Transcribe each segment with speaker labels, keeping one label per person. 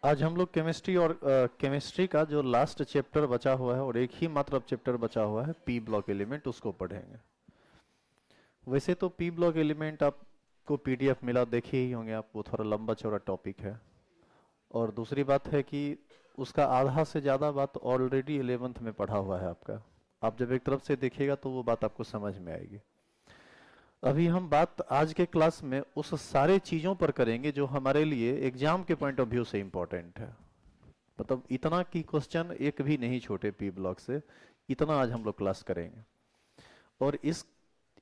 Speaker 1: आज हम लोग केमिस्ट्री और केमिस्ट्री का जो लास्ट चैप्टर बचा हुआ है और एक ही मात्र चैप्टर बचा हुआ है पी ब्लॉक एलिमेंट, उसको पढ़ेंगे। वैसे तो पी ब्लॉक एलिमेंट आपको पीडीएफ मिला, देखे ही होंगे आप, वो थोड़ा लंबा चौड़ा टॉपिक है। और दूसरी बात है कि उसका आधा से ज़्यादा बात ऑलरेडी 11th में पढ़ा हुआ है आपका। आप जब एक तरफ से देखिएगा तो वो बात आपको समझ में आएगी। अभी हम बात आज के क्लास में उस सारे चीज़ों पर करेंगे जो हमारे लिए एग्जाम के पॉइंट ऑफ व्यू से इम्पोर्टेंट है। मतलब इतना कि क्वेश्चन एक भी नहीं छोटे पी ब्लॉक से, इतना आज हम लोग क्लास करेंगे। और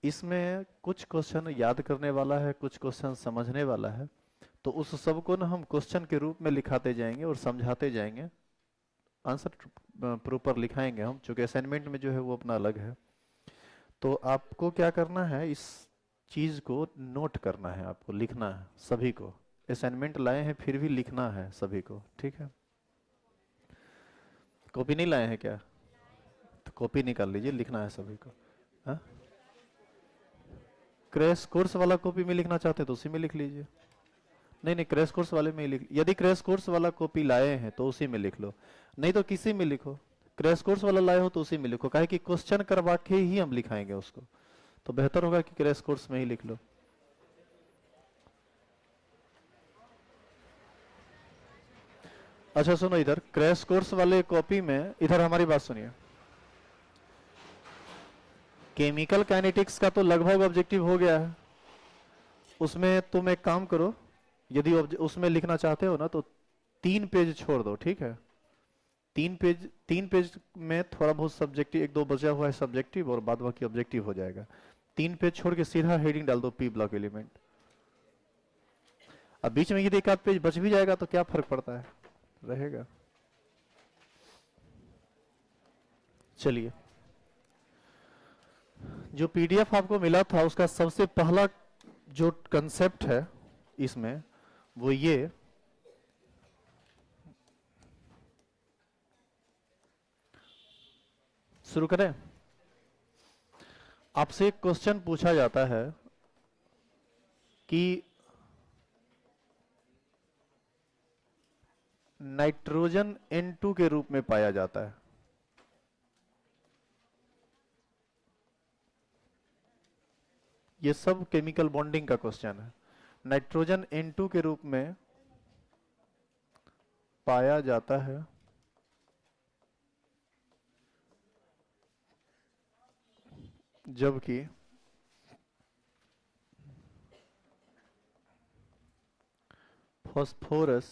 Speaker 1: इसमें कुछ क्वेश्चन याद करने वाला है, कुछ क्वेश्चन समझने वाला है। तो उस सब को ना हम क्वेश्चन के रूप में लिखाते जाएंगे और समझाते जाएंगे। आंसर प्रॉपर लिखाएंगे हम, चूंकि असाइनमेंट में जो है वो अपना अलग है। तो आपको क्या करना है, इस चीज को नोट करना है, आपको लिखना है सभी को। असाइनमेंट लाए हैं फिर भी लिखना है सभी को, ठीक है। कॉपी नहीं लाए हैं क्या? तो कॉपी निकाल लीजिए, लिखना है सभी को। हाँ, क्रैश कोर्स वाला कॉपी में लिखना चाहते हैं तो उसी में लिख लीजिए। नहीं नहीं, क्रैश कोर्स वाले में ही लिख, यदि क्रैश कोर्स वाला कॉपी लाए हैं तो उसी में लिख लो, नहीं तो किसी में लिखो। क्रैश कोर्स वाला लाए हो तो उसी में लिखो, काहे कि क्वेश्चन करवा के ही हम लिखाएंगे उसको, तो बेहतर होगा कि क्रैश कोर्स में ही लिख लो। अच्छा सुनो, इधर क्रैश कोर्स वाले कॉपी में, इधर हमारी बात सुनिए। केमिकल काइनेटिक्स का तो लगभग ऑब्जेक्टिव हो गया है। उसमें तुम एक काम करो, यदि उसमें लिखना चाहते हो ना तो 3 पेज छोड़ दो, ठीक है। 3 पेज में थोड़ा बहुत सब्जेक्टिव, एक दो बचा हुआ है सब्जेक्टिव और बाद बाकी ऑब्जेक्टिव हो जाएगा। 3 पेज छोड़ के सीधा हेडिंग डाल दो पी ब्लॉक एलिमेंट। अब बीच में यदि एक आध पेज बच भी जाएगा तो क्या फर्क पड़ता है, रहेगा। चलिए, जो पीडीएफ आपको मिला था उसका सबसे पहला जो कंसेप्ट है इसमें, वो ये। शुरू करें। आपसे एक क्वेश्चन पूछा जाता है कि नाइट्रोजन N2 के रूप में पाया जाता है। ये सब केमिकल बॉन्डिंग का क्वेश्चन है। नाइट्रोजन N2 के रूप में पाया जाता है, जबकि फॉस्फोरस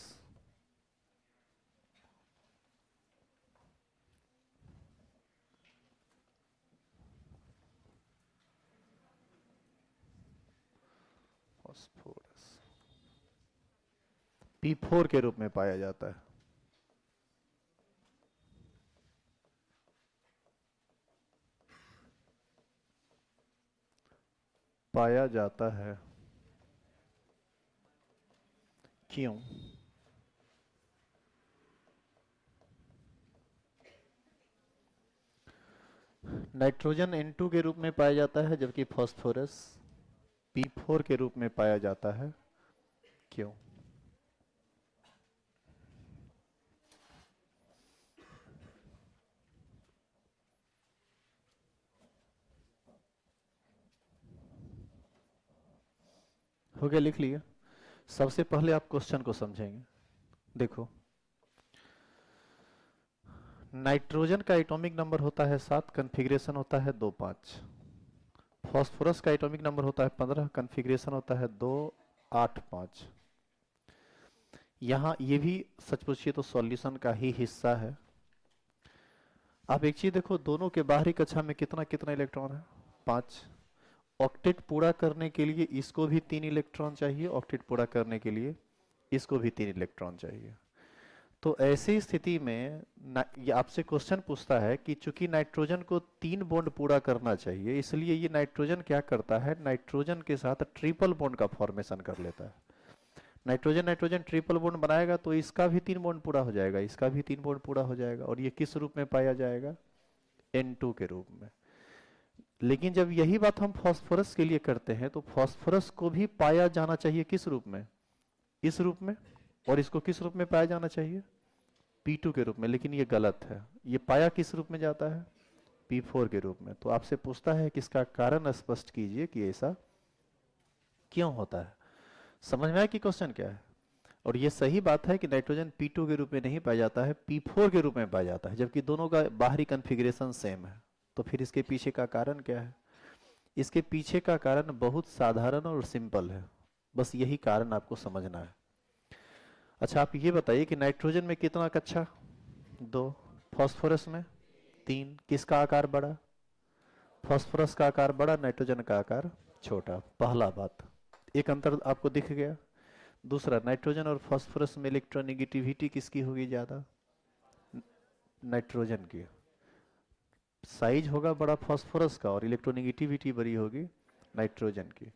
Speaker 1: फॉस्फोरस P4 के रूप में पाया जाता है। पाया जाता है क्यों? नाइट्रोजन N2 के रूप में पाया जाता है जबकि फॉस्फोरस P4 के रूप में पाया जाता है, क्यों? हो गया, लिख लिया। सबसे पहले आप क्वेश्चन को समझेंगे। देखो, नाइट्रोजन का एटॉमिक नंबर होता है 7, कन्फिग्रेशन होता है 2 5। फॉस्फोरस का एटॉमिक नंबर होता है 15, कन्फिग्रेशन होता है 2 8 5। यहां ये भी सच पूछिए तो सॉल्यूशन का ही हिस्सा है। आप एक चीज देखो, दोनों के बाहरी कक्षा में कितना कितना इलेक्ट्रॉन है? 5। ऑक्टेट पूरा करने के लिए इसको भी 3 इलेक्ट्रॉन चाहिए, ऑक्टेट पूरा करने के लिए इसको भी 3 इलेक्ट्रॉन चाहिए। तो ऐसी स्थिति में ये आपसे क्वेश्चन पूछता है कि चूंकि नाइट्रोजन को 3 बॉन्ड पूरा करना चाहिए, इसलिए ये नाइट्रोजन क्या करता है, नाइट्रोजन के साथ ट्रिपल बॉन्ड का फॉर्मेशन कर लेता है। नाइट्रोजन नाइट्रोजन ट्रिपल बॉन्ड बनाएगा तो इसका भी 3 बॉन्ड पूरा हो जाएगा, इसका भी 3 बॉन्ड पूरा हो जाएगा, और ये किस रूप में पाया जाएगा? N2 के रूप में। लेकिन जब यही बात हम फास्फोरस के लिए करते हैं तो फास्फोरस को भी पाया जाना चाहिए किस रूप में? इस रूप में। और इसको किस रूप में पाया जाना चाहिए? P2 के रूप में, लेकिन ये गलत है। ये पाया किस रूप में जाता है? P4 के रूप में। तो आपसे पूछता है कि इसका कारण स्पष्ट कीजिए कि ऐसा क्यों होता है। समझ में आया कि क्वेश्चन क्या है? और ये सही बात है कि नाइट्रोजन P2 के रूप में नहीं पाया जाता है, P4 के रूप में पाया जाता है, जबकि दोनों का बाहरी कॉन्फ़िगरेशन सेम है। तो फिर इसके पीछे का कारण क्या है? इसके पीछे का कारण बहुत साधारण और सिंपल है, बस यही कारण आपको समझना है। अच्छा, आप ये बताइए कि नाइट्रोजन में कितना कक्षा? 2। फास्फोरस में 3। किसका आकार बड़ा? फास्फोरस का आकार बड़ा, नाइट्रोजन का आकार छोटा। पहला बात, एक अंतर आपको दिख गया। दूसरा, नाइट्रोजन और फास्फोरस में इलेक्ट्रोनेगेटिविटी किसकी होगी ज्यादा? नाइट्रोजन की। साइज होगा बड़ा फास्फोरस का और इलेक्ट्रोनेगेटिविटी बड़ी होगी नाइट्रोजन की।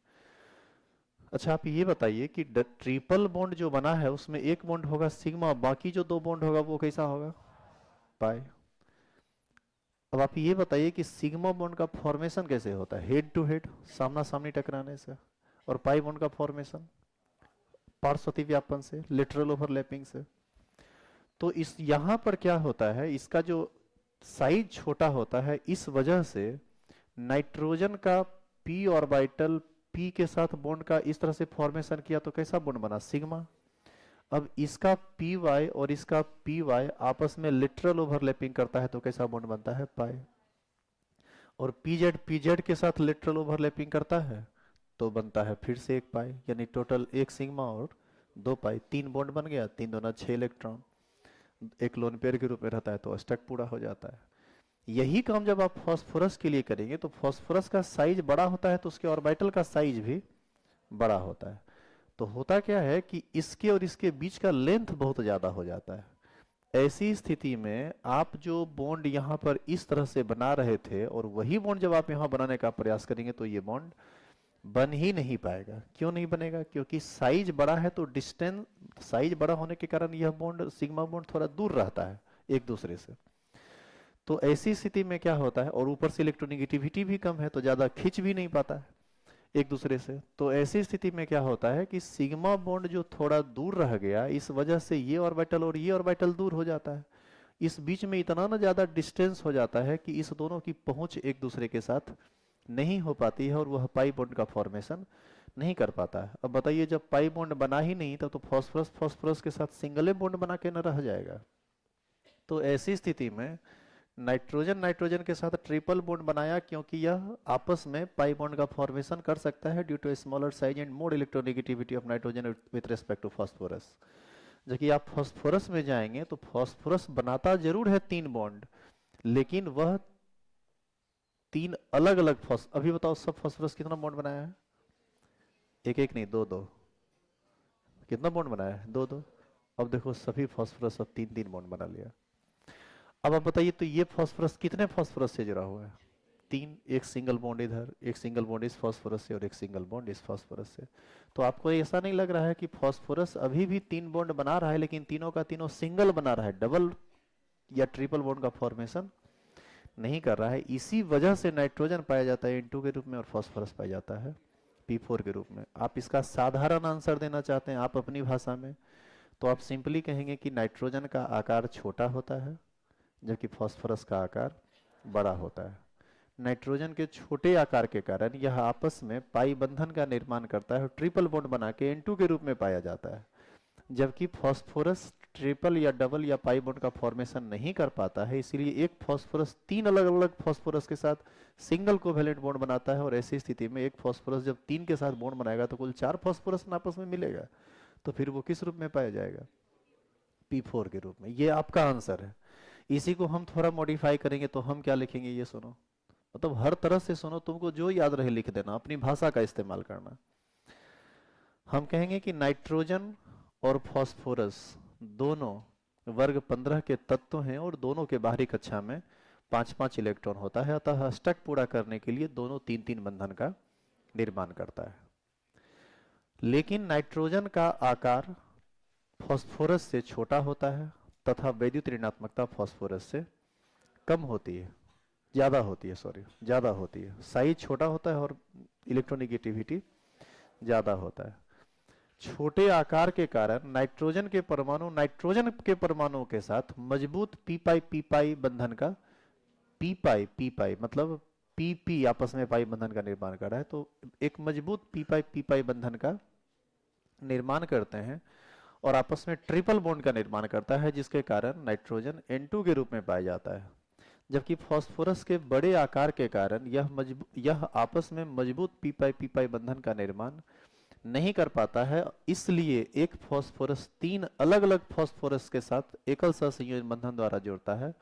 Speaker 1: अच्छा, आप ये बताइए कि ट्रिपल बॉन्ड जो बना है उसमें एक बॉन्ड होगा सिग्मा, बाकी जो 2 बॉन्ड होगा वो कैसा होगा? पाई। अब आप ये बताइए कि सिग्मा बॉन्ड का फॉर्मेशन कैसे होता है? हेड टू हेड, सामना सामनी टकराने से। और पाई बॉन्ड का फॉर्मेशन पार्श्व व्यापन से, लिटरल ओवरलैपिंग से। तो इस यहां पर क्या होता है, इसका जो साइज छोटा होता है, इस वजह से नाइट्रोजन का p ऑर्बिटल p के साथ बॉन्ड का इस तरह से फॉर्मेशन किया तो कैसा बॉन्ड बना? सिग्मा। अब इसका पी वाई और इसका पी वाई आपस में लिटरल ओवरलैपिंग करता है तो कैसा बॉन्ड बनता है? पाई। और पी जेड के साथ लिटरल ओवरलैपिंग करता है तो बनता है फिर से एक पाई, यानी टोटल एक सिग्मा और 2 पाई, 3 बॉन्ड बन गया, 3 दूना 6 इलेक्ट्रॉन, एक लोन पेयर के रूप में रहता है तो अष्टक पूरा हो जाता है। यही काम जब आप फास्फोरस के लिए करेंगे तो फास्फोरस का साइज बड़ा होता है तो उसके ऑर्बिटल का साइज भी बड़ा होता है। तो होता क्या है कि इसके और इसके बीच का लेंथ बहुत ज्यादा हो जाता है। ऐसी स्थिति में आप जो बॉन्ड यहाँ पर इस तरह से बना रहे थे और वही बॉन्ड जब आप यहाँ बनाने का प्रयास करेंगे तो ये बॉन्ड बन ही नहीं पाएगा। क्यों नहीं बनेगा? क्योंकि साइज बड़ा है, तो डिस्टेंस, साइज बड़ा होने के कारण यह बॉन्ड सिग्मा बॉन्ड थोड़ा दूर रहता है एक दूसरे से। तो ऐसी स्थिति में क्या होता है, और ऊपर से इलेक्ट्रोनेगेटिविटी भी कम है तो ज्यादा खींच भी नहीं पाता है एक दूसरे से। तो ऐसी स्थिति में क्या होता है कि सिग्मा बॉन्ड जो थोड़ा दूर रह गया, इस वजह से ये ऑर्बिटल और ये ऑर्बिटल दूर हो जाता है। इस बीच में इतना ना ज्यादा डिस्टेंस हो जाता है कि इस दोनों की पहुंच एक दूसरे के साथ नहीं हो पाती है और वह पाई बॉन्ड का फॉर्मेशन नहीं कर पाता है। अब बताइए, जब पाई बॉन्ड बना ही नहीं तब तो फास्फोरस फास्फोरस के साथ सिंगल बॉन्ड बना के न रह जाएगा। तो ऐसी स्थिति में नाइट्रोजन नाइट्रोजन के साथ ट्रिपल बॉन्ड बनाया, क्योंकि यह आपस में पाई बॉन्ड का फॉर्मेशन कर सकता है due to smaller size and more electronegativity of nitrogen with respect to phosphorus. जबकि आप फास्फोरस में जाएंगे तो फास्फोरस बनाता जरूर है 3 बॉन्ड, लेकिन वह 3 अलग अलग अभी बताओ सब फास्फोरस कितना बॉन्ड बनाया है? एक एक नहीं, 2 2। कितना बॉन्ड बनाया है? 2 2। अब देखो सभी फास्फोरस अब 3 3 बॉन्ड बना लिया। अब आप बताइए, तो ये फास्फोरस कितने फास्फोरस से जुड़ा हुआ है? 3। एक सिंगल बॉन्ड इधर, एक सिंगल बॉन्ड इस फास्फोरस से और एक सिंगल बॉन्ड इस फास्फोरस से। तो आपको ऐसा नहीं लग रहा है कि फास्फोरस अभी भी 3 बॉन्ड बना रहा है, लेकिन तीनों का तीनों सिंगल बना रहा है, डबल या ट्रिपल बॉन्ड का फॉर्मेशन नहीं कर रहा है। इसी वजह से नाइट्रोजन पाया जाता है N2 के रूप में और फास्फोरस पाया जाता है P4 के रूप में। आप इसका साधारण आंसर देना चाहते हैं आप अपनी भाषा में, तो आप सिंपली कहेंगे कि नाइट्रोजन का आकार छोटा होता है जबकि फास्फोरस का आकार बड़ा होता है। नाइट्रोजन के छोटे आकार के कारण यह आपस में पाई बंधन का निर्माण करता है और ट्रिपल बॉन्ड बना के N2 के रूप में पाया जाता है, जबकि फास्फोरस ट्रिपल या डबल या पाई बॉन्ड का फॉर्मेशन नहीं कर पाता है। इसीलिए एक फास्फोरस 3 अलग अलग फास्फोरस के साथ सिंगल कोवेलेंट बॉन्ड बनाता है, और ऐसी स्थिति में एक फास्फोरस जब 3 के साथ बॉन्ड बनाएगा तो कुल 4 फास्फोरस आपस में मिलेगा, तो फिर वो किस रूप में पाया जाएगा? P4 के रूप में। ये आपका आंसर है। इसी को हम थोड़ा मॉडिफाई करेंगे तो हम क्या लिखेंगे, ये सुनो, मतलब हर तरह से सुनो, तुमको जो याद रहे लिख देना, अपनी भाषा का इस्तेमाल करना। हम कहेंगे कि नाइट्रोजन और फास्फोरस दोनों वर्ग 15 के तत्व हैं और दोनों के बाहरी कक्षा में 5-5 इलेक्ट्रॉन होता है, अतः अष्टक पूरा करने के लिए दोनों 3-3 बंधन का निर्माण करता है। लेकिन नाइट्रोजन का आकार फास्फोरस से छोटा होता है तथा वैद्युत ऋणात्मकता फास्फोरस से कम होती है, ज्यादा होती है, सॉरी ज्यादा होती है। साइज छोटा होता है और इलेक्ट्रोनेगेटिविटी ज्यादा होता है। छोटे आकार के कारण नाइट्रोजन के परमाणु के साथ मजबूत पी पाई बंधन का पी पाई मतलब पी आपस में पाई बंधन का निर्माण कर रहा है, तो एक मजबूत पी पाई बंधन का निर्माण करते हैं और आपस में ट्रिपल बॉन्ड का निर्माण करता है, जिसके कारण नाइट्रोजन N2 के रूप में पाया जाता है। जबकि फास्फोरस के बड़े आकार के कारण यह आपस में मजबूत पी पाई बंधन का निर्माण नहीं कर पाता है, इसलिए एक फास्फोरस 3 अलग अलग फास्फोरस के साथ एकल सहसंयोजन बंधन द्वारा जुड़ता है,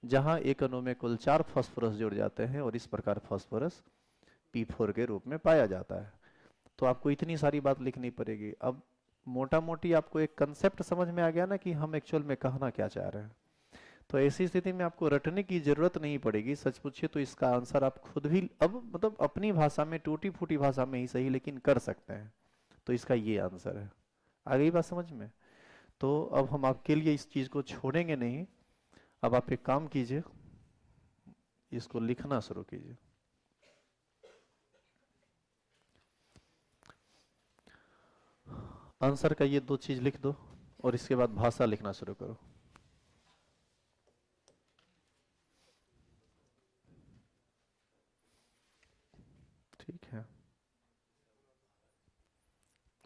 Speaker 1: जहां एक अणु में कुल 4 फास्फोरस जुड़ जाते हैं और इस प्रकार फास्फोरस P4 के रूप में पाया जाता है। तो आपको इतनी सारी बात लिखनी पड़ेगी। अब मोटा मोटी आपको एक कंसेप्ट समझ में आ गया ना कि हम एक्चुअल में कहना क्या चाह रहे हैं। तो ऐसी स्थिति में आपको रटने की जरूरत नहीं पड़ेगी। सच पूछिए तो इसका आंसर आप खुद भी अब मतलब अपनी भाषा में, टूटी फूटी भाषा में ही सही, लेकिन कर सकते हैं। तो इसका ये आंसर है। आ गई बात समझ में? तो अब हम आपके लिए इस चीज को छोड़ेंगे नहीं। अब आप एक काम कीजिए, इसको लिखना शुरू कीजिए। आंसर का ये 2 चीज लिख दो और इसके बाद भाषा लिखना शुरू करो। ठीक है,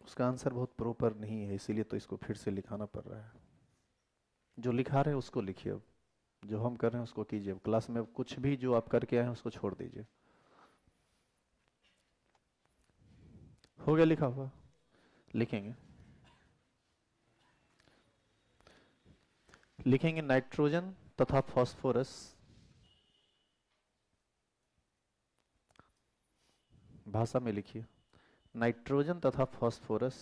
Speaker 1: उसका आंसर बहुत प्रॉपर नहीं है, इसीलिए तो इसको फिर से लिखाना पड़ रहा है। जो लिखा रहे हैं उसको लिखिए, अब जो हम कर रहे हैं उसको कीजिए। अब क्लास में कुछ भी जो आप करके आए हैं उसको छोड़ दीजिए। हो गया लिखा हुआ? लिखेंगे, लिखेंगे नाइट्रोजन तथा फास्फोरस भाषा में लिखिए। नाइट्रोजन तथा फास्फोरस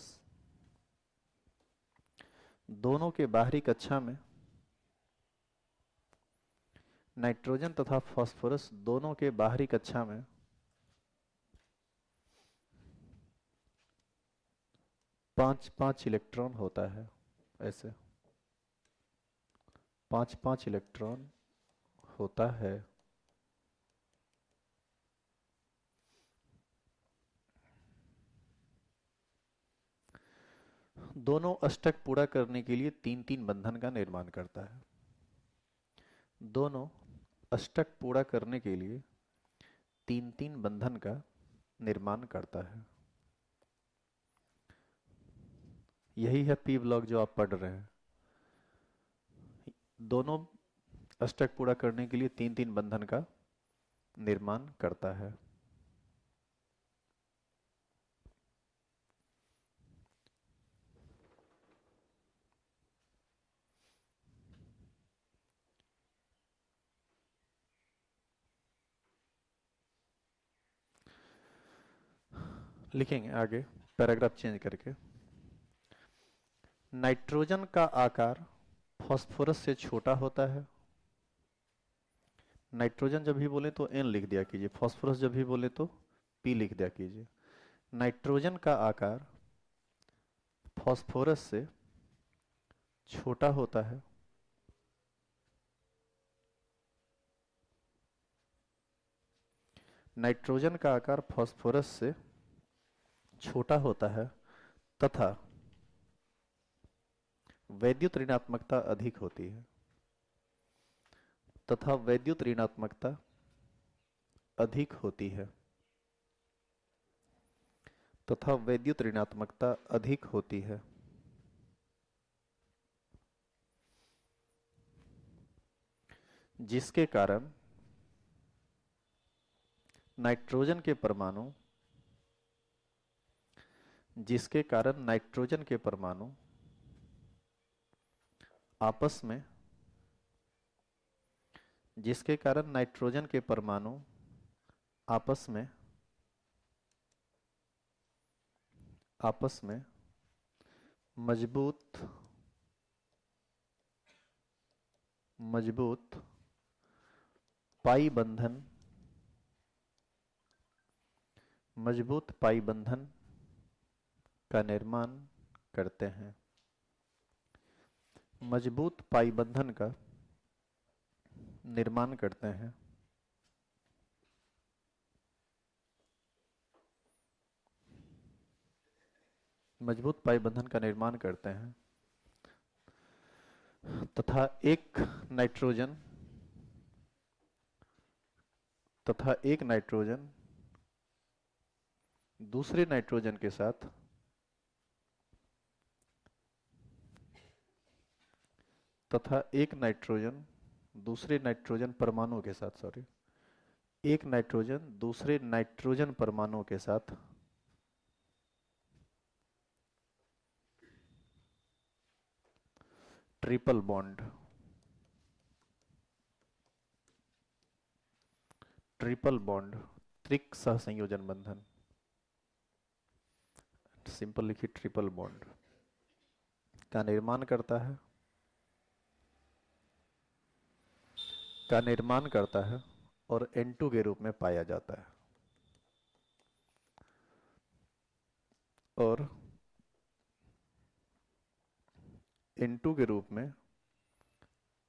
Speaker 1: दोनों के बाहरी कक्षा में, नाइट्रोजन तथा फास्फोरस दोनों के बाहरी कक्षा में 5 इलेक्ट्रॉन होता है। ऐसे 5 इलेक्ट्रॉन होता है। दोनों अष्टक पूरा करने के लिए 3 बंधन का निर्माण करता है। दोनों अष्टक पूरा करने के लिए 3 बंधन का निर्माण करता है। यही है पी ब्लॉक जो आप पढ़ रहे हैं। दोनों अष्टक पूरा करने के लिए 3 बंधन का निर्माण करता है। लिखेंगे आगे पैराग्राफ चेंज करके। नाइट्रोजन का आकार फास्फोरस से छोटा होता है। नाइट्रोजन जब भी बोले तो N लिख दिया कीजिए, फास्फोरस जब भी बोले तो P लिख दिया कीजिए। नाइट्रोजन का आकार फास्फोरस से छोटा होता है। नाइट्रोजन का आकार फास्फोरस से छोटा होता है तथा वैद्युत ऋणात्मकता अधिक होती है। तथा वैद्युत ऋणात्मकता अधिक होती है। तथा वैद्युत ऋणात्मकता अधिक होती है। जिसके कारण नाइट्रोजन के परमाणु आपस में जिसके कारण नाइट्रोजन के परमाणु आपस में मजबूत पाई बंधन का निर्माण करते हैं। मजबूत पाई बंधन का निर्माण करते हैं। मजबूत पाई बंधन का निर्माण करते हैं तथा एक नाइट्रोजन दूसरे नाइट्रोजन के साथ तथा एक नाइट्रोजन दूसरे नाइट्रोजन परमाणु के साथ सॉरी एक नाइट्रोजन दूसरे नाइट्रोजन परमाणु के साथ ट्रिपल बॉन्ड त्रिक सहसंयोजन बंधन सिंपल लिखिए ट्रिपल बॉन्ड का निर्माण करता है और N2 के रूप में पाया जाता है और N2 के रूप में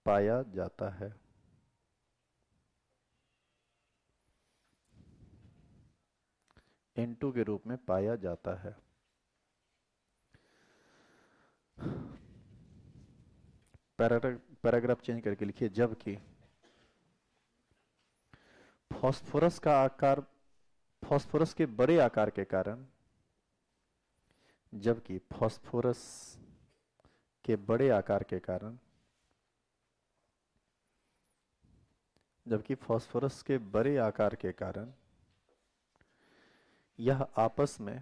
Speaker 1: पाया जाता है N2 के रूप में पाया जाता है पैराग्राफ चेंज करके लिखिए जबकि फास्फोरस के बड़े आकार के कारण जबकि फास्फोरस के बड़े आकार के कारण यह आपस में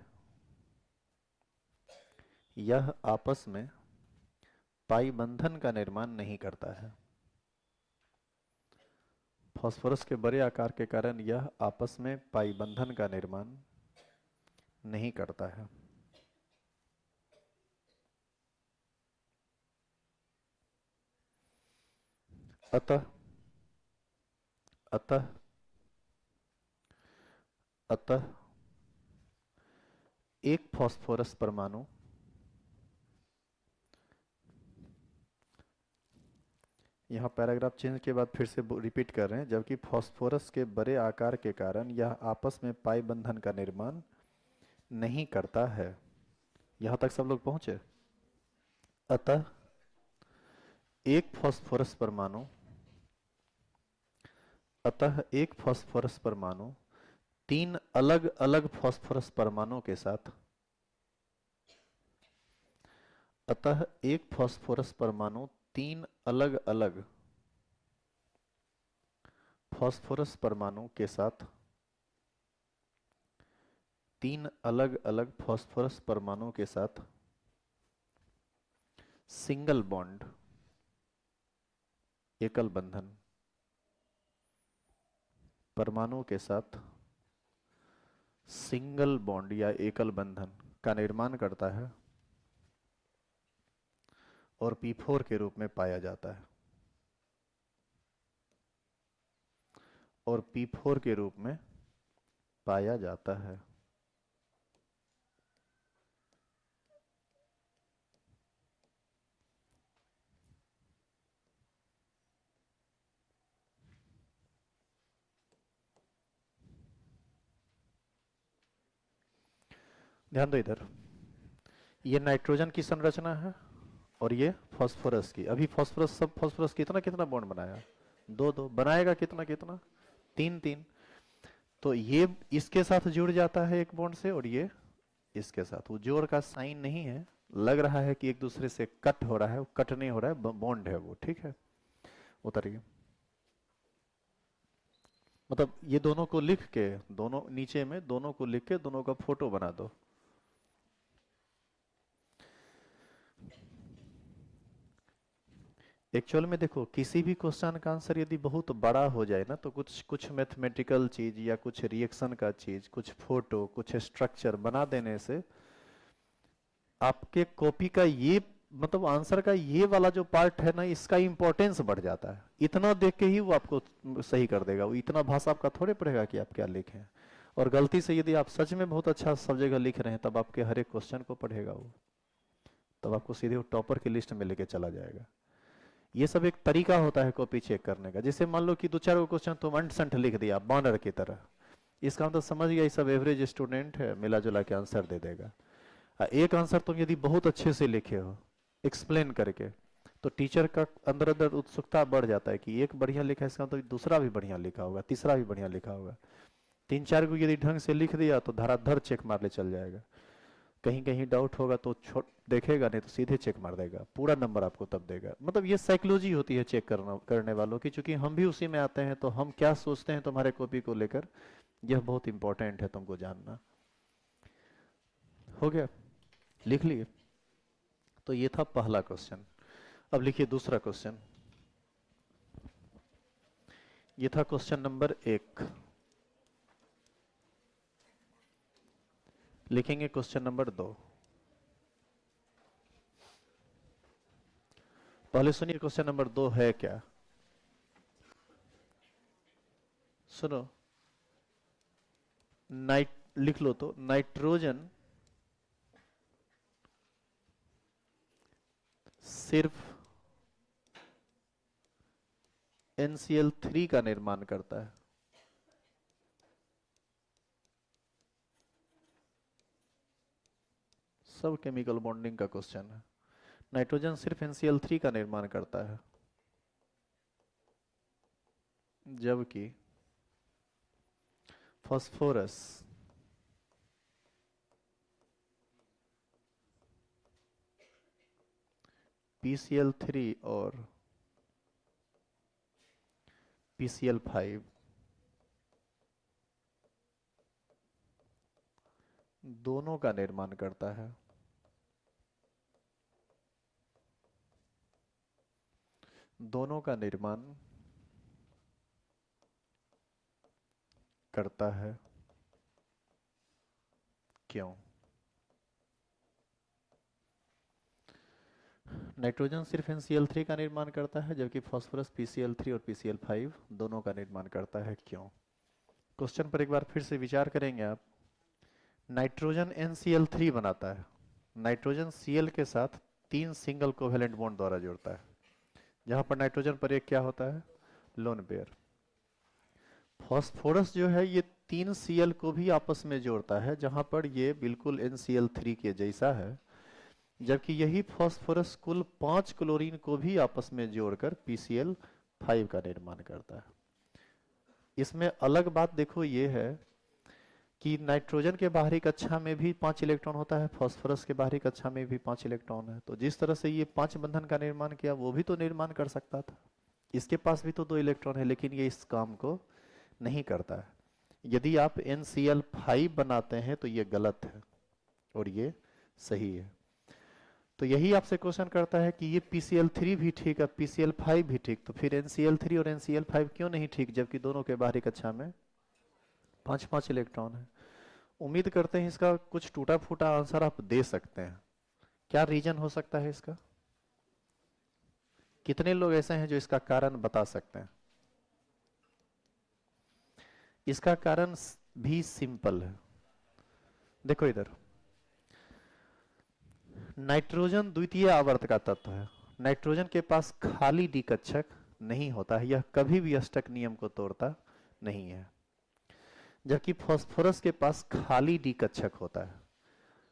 Speaker 1: पाई बंधन का निर्माण नहीं करता है फास्फोरस के बड़े आकार के कारण यह आपस में पाई बंधन का निर्माण नहीं करता है अतः एक फास्फोरस परमाणु यहाँ पैराग्राफ चेंज के बाद फिर से रिपीट कर रहे हैं जबकि फास्फोरस के बड़े आकार के कारण यह आपस में पाई बंधन का निर्माण नहीं करता है यहाँ तक सब लोग पहुंचे अतः एक फास्फोरस परमाणु तीन अलग अलग फास्फोरस परमाणु के साथ अतः एक फास्फोरस परमाणु तीन अलग अलग फास्फोरस परमाणु के साथ तीन अलग अलग फास्फोरस परमाणु के साथ सिंगल बॉन्ड एकल बंधन परमाणु के साथ सिंगल बॉन्ड या एकल बंधन का निर्माण करता है और P4 के रूप में पाया जाता है ध्यान दो इधर ये नाइट्रोजन की संरचना है और ये फास्फोरस की अभी फास्फोरस कितना कितना बॉन्ड बनाया दो दो बनाएगा कितना कितना तीन तीन तो ये इसके साथ जुड़ जाता है एक बॉन्ड से और ये इसके साथ वो जोड़ का साइन नहीं है लग रहा है कि एक दूसरे से कट हो रहा है वो कट नहीं हो रहा है बॉन्ड है वो ठीक है उतरिए मतलब ये दोनों को लिख के दोनों नीचे में दोनों को लिख के दोनों का फोटो बना दो एक्चुअल में देखो किसी भी क्वेश्चन का आंसर यदि बहुत बड़ा हो जाए ना तो कुछ मैथमेटिकल चीज या कुछ रिएक्शन का चीज कुछ फोटो कुछ स्ट्रक्चर बना देने से आपके कॉपी का ये मतलब आंसर का ये वाला जो पार्ट है ना इसका इंपॉर्टेंस बढ़ जाता है इतना देख के ही वो आपको सही कर देगा वो इतना भाषा आपका थोड़े पड़ेगा कि आप क्या लिखें और गलती से यदि आप सच में बहुत अच्छा सब जगह लिख रहे हैं तब आपके हर एक क्वेश्चन को पढ़ेगा वो तब आपको सीधे वो टॉपर की लिस्ट में लेके चला जाएगा ये सब एक तरीका होता है कॉपी चेक करने का जैसे मान लो कि दो चार क्वेश्चन तुम अंट संट लिख दिया बानर की तरह इसका मतलब समझ गया ये सब एवरेज स्टूडेंट है मिला जुला के आंसर दे देगा एक आंसर तुम यदि बहुत अच्छे से लिखे हो एक्सप्लेन करके, तो टीचर का अंदर अंदर उत्सुकता बढ़ जाता है कि एक बढ़िया लिखा है, इसका मतलब दूसरा भी बढ़िया लिखा होगा, तीसरा भी बढ़िया लिखा होगा। तीन चार को यदि ढंग से लिख दिया तो धड़ाधड़ चेक मार ले चल जाएगा। कहीं कहीं डाउट होगा तो छोड़ देखेगा, नहीं तो सीधे चेक मार देगा, पूरा नंबर आपको तब देगा। मतलब ये साइकोलॉजी होती है चेक करने वालों की, चूंकि हम भी उसी में आते हैं, तो हम क्या सोचते हैं तुम्हारे कॉपी को लेकर, यह बहुत इंपॉर्टेंट है तुमको जानना। हो गया, लिख लिए? तो ये था पहला क्वेश्चन। अब लिखिए दूसरा क्वेश्चन। ये था क्वेश्चन नंबर 1। लिखेंगे क्वेश्चन नंबर 2। पहले सुनिए क्वेश्चन नंबर 2 है क्या। सुनो, लिख लो तो, नाइट्रोजन सिर्फ NCl3 का निर्माण करता है। सब केमिकल बॉन्डिंग का क्वेश्चन है। नाइट्रोजन सिर्फ NCl3 का निर्माण करता है, जबकि फास्फोरस PCl3 और PCl5 दोनों का निर्माण करता है। दोनों का निर्माण करता है, क्यों? नाइट्रोजन सिर्फ NCl3 का निर्माण करता है, जबकि फास्फोरस PCl3 और PCl5 दोनों का निर्माण करता है, क्यों? क्वेश्चन पर एक बार फिर से विचार करेंगे आप। नाइट्रोजन NCl3 बनाता है, नाइट्रोजन Cl के साथ 3 सिंगल कोवेलेंट बॉन्ड द्वारा जुड़ता है, जहां पर नाइट्रोजन पर एक क्या होता है, लोन पेयर। फास्फोरस जो है ये 3 Cl को भी आपस में जोड़ता है, जहां पर ये बिल्कुल NCl3 के जैसा है, जबकि यही फास्फोरस कुल 5 क्लोरीन को भी आपस में जोड़कर PCl5 का निर्माण करता है। इसमें अलग बात देखो ये है कि नाइट्रोजन के बाहरी कक्षा में भी 5 इलेक्ट्रॉन होता है, फास्फोरस के बाहरी कक्षा में भी 5 इलेक्ट्रॉन है। तो जिस तरह से ये 5 बंधन का निर्माण किया, वो भी तो निर्माण कर सकता था। इसके पास भी तो 2 इलेक्ट्रॉन है, लेकिन ये इस काम को नहीं करता है। यदि आप NCl5 बनाते हैं तो ये गलत है और ये सही है। तो यही आपसे क्वेश्चन करता है कि ये PCl3 भी ठीक है, PCl5 भी ठीक, तो फिर NCl3 और NCl5 क्यों नहीं ठीक, जबकि दोनों के बाहरी कक्षा में 5-5 इलेक्ट्रॉन है। उम्मीद करते हैं इसका कुछ टूटा फूटा आंसर आप दे सकते हैं। क्या रीजन हो सकता है इसका? कितने लोग ऐसे हैं जो इसका कारण बता सकते हैं? इसका कारण भी सिंपल है। देखो इधर, नाइट्रोजन द्वितीय आवर्त का तत्व है। नाइट्रोजन के पास खाली डी कक्षक नहीं होता है, यह कभी भी अष्टक नियम को तोड़ता नहीं है, जबकि फास्फोरस के पास खाली डी कक्षक होता है।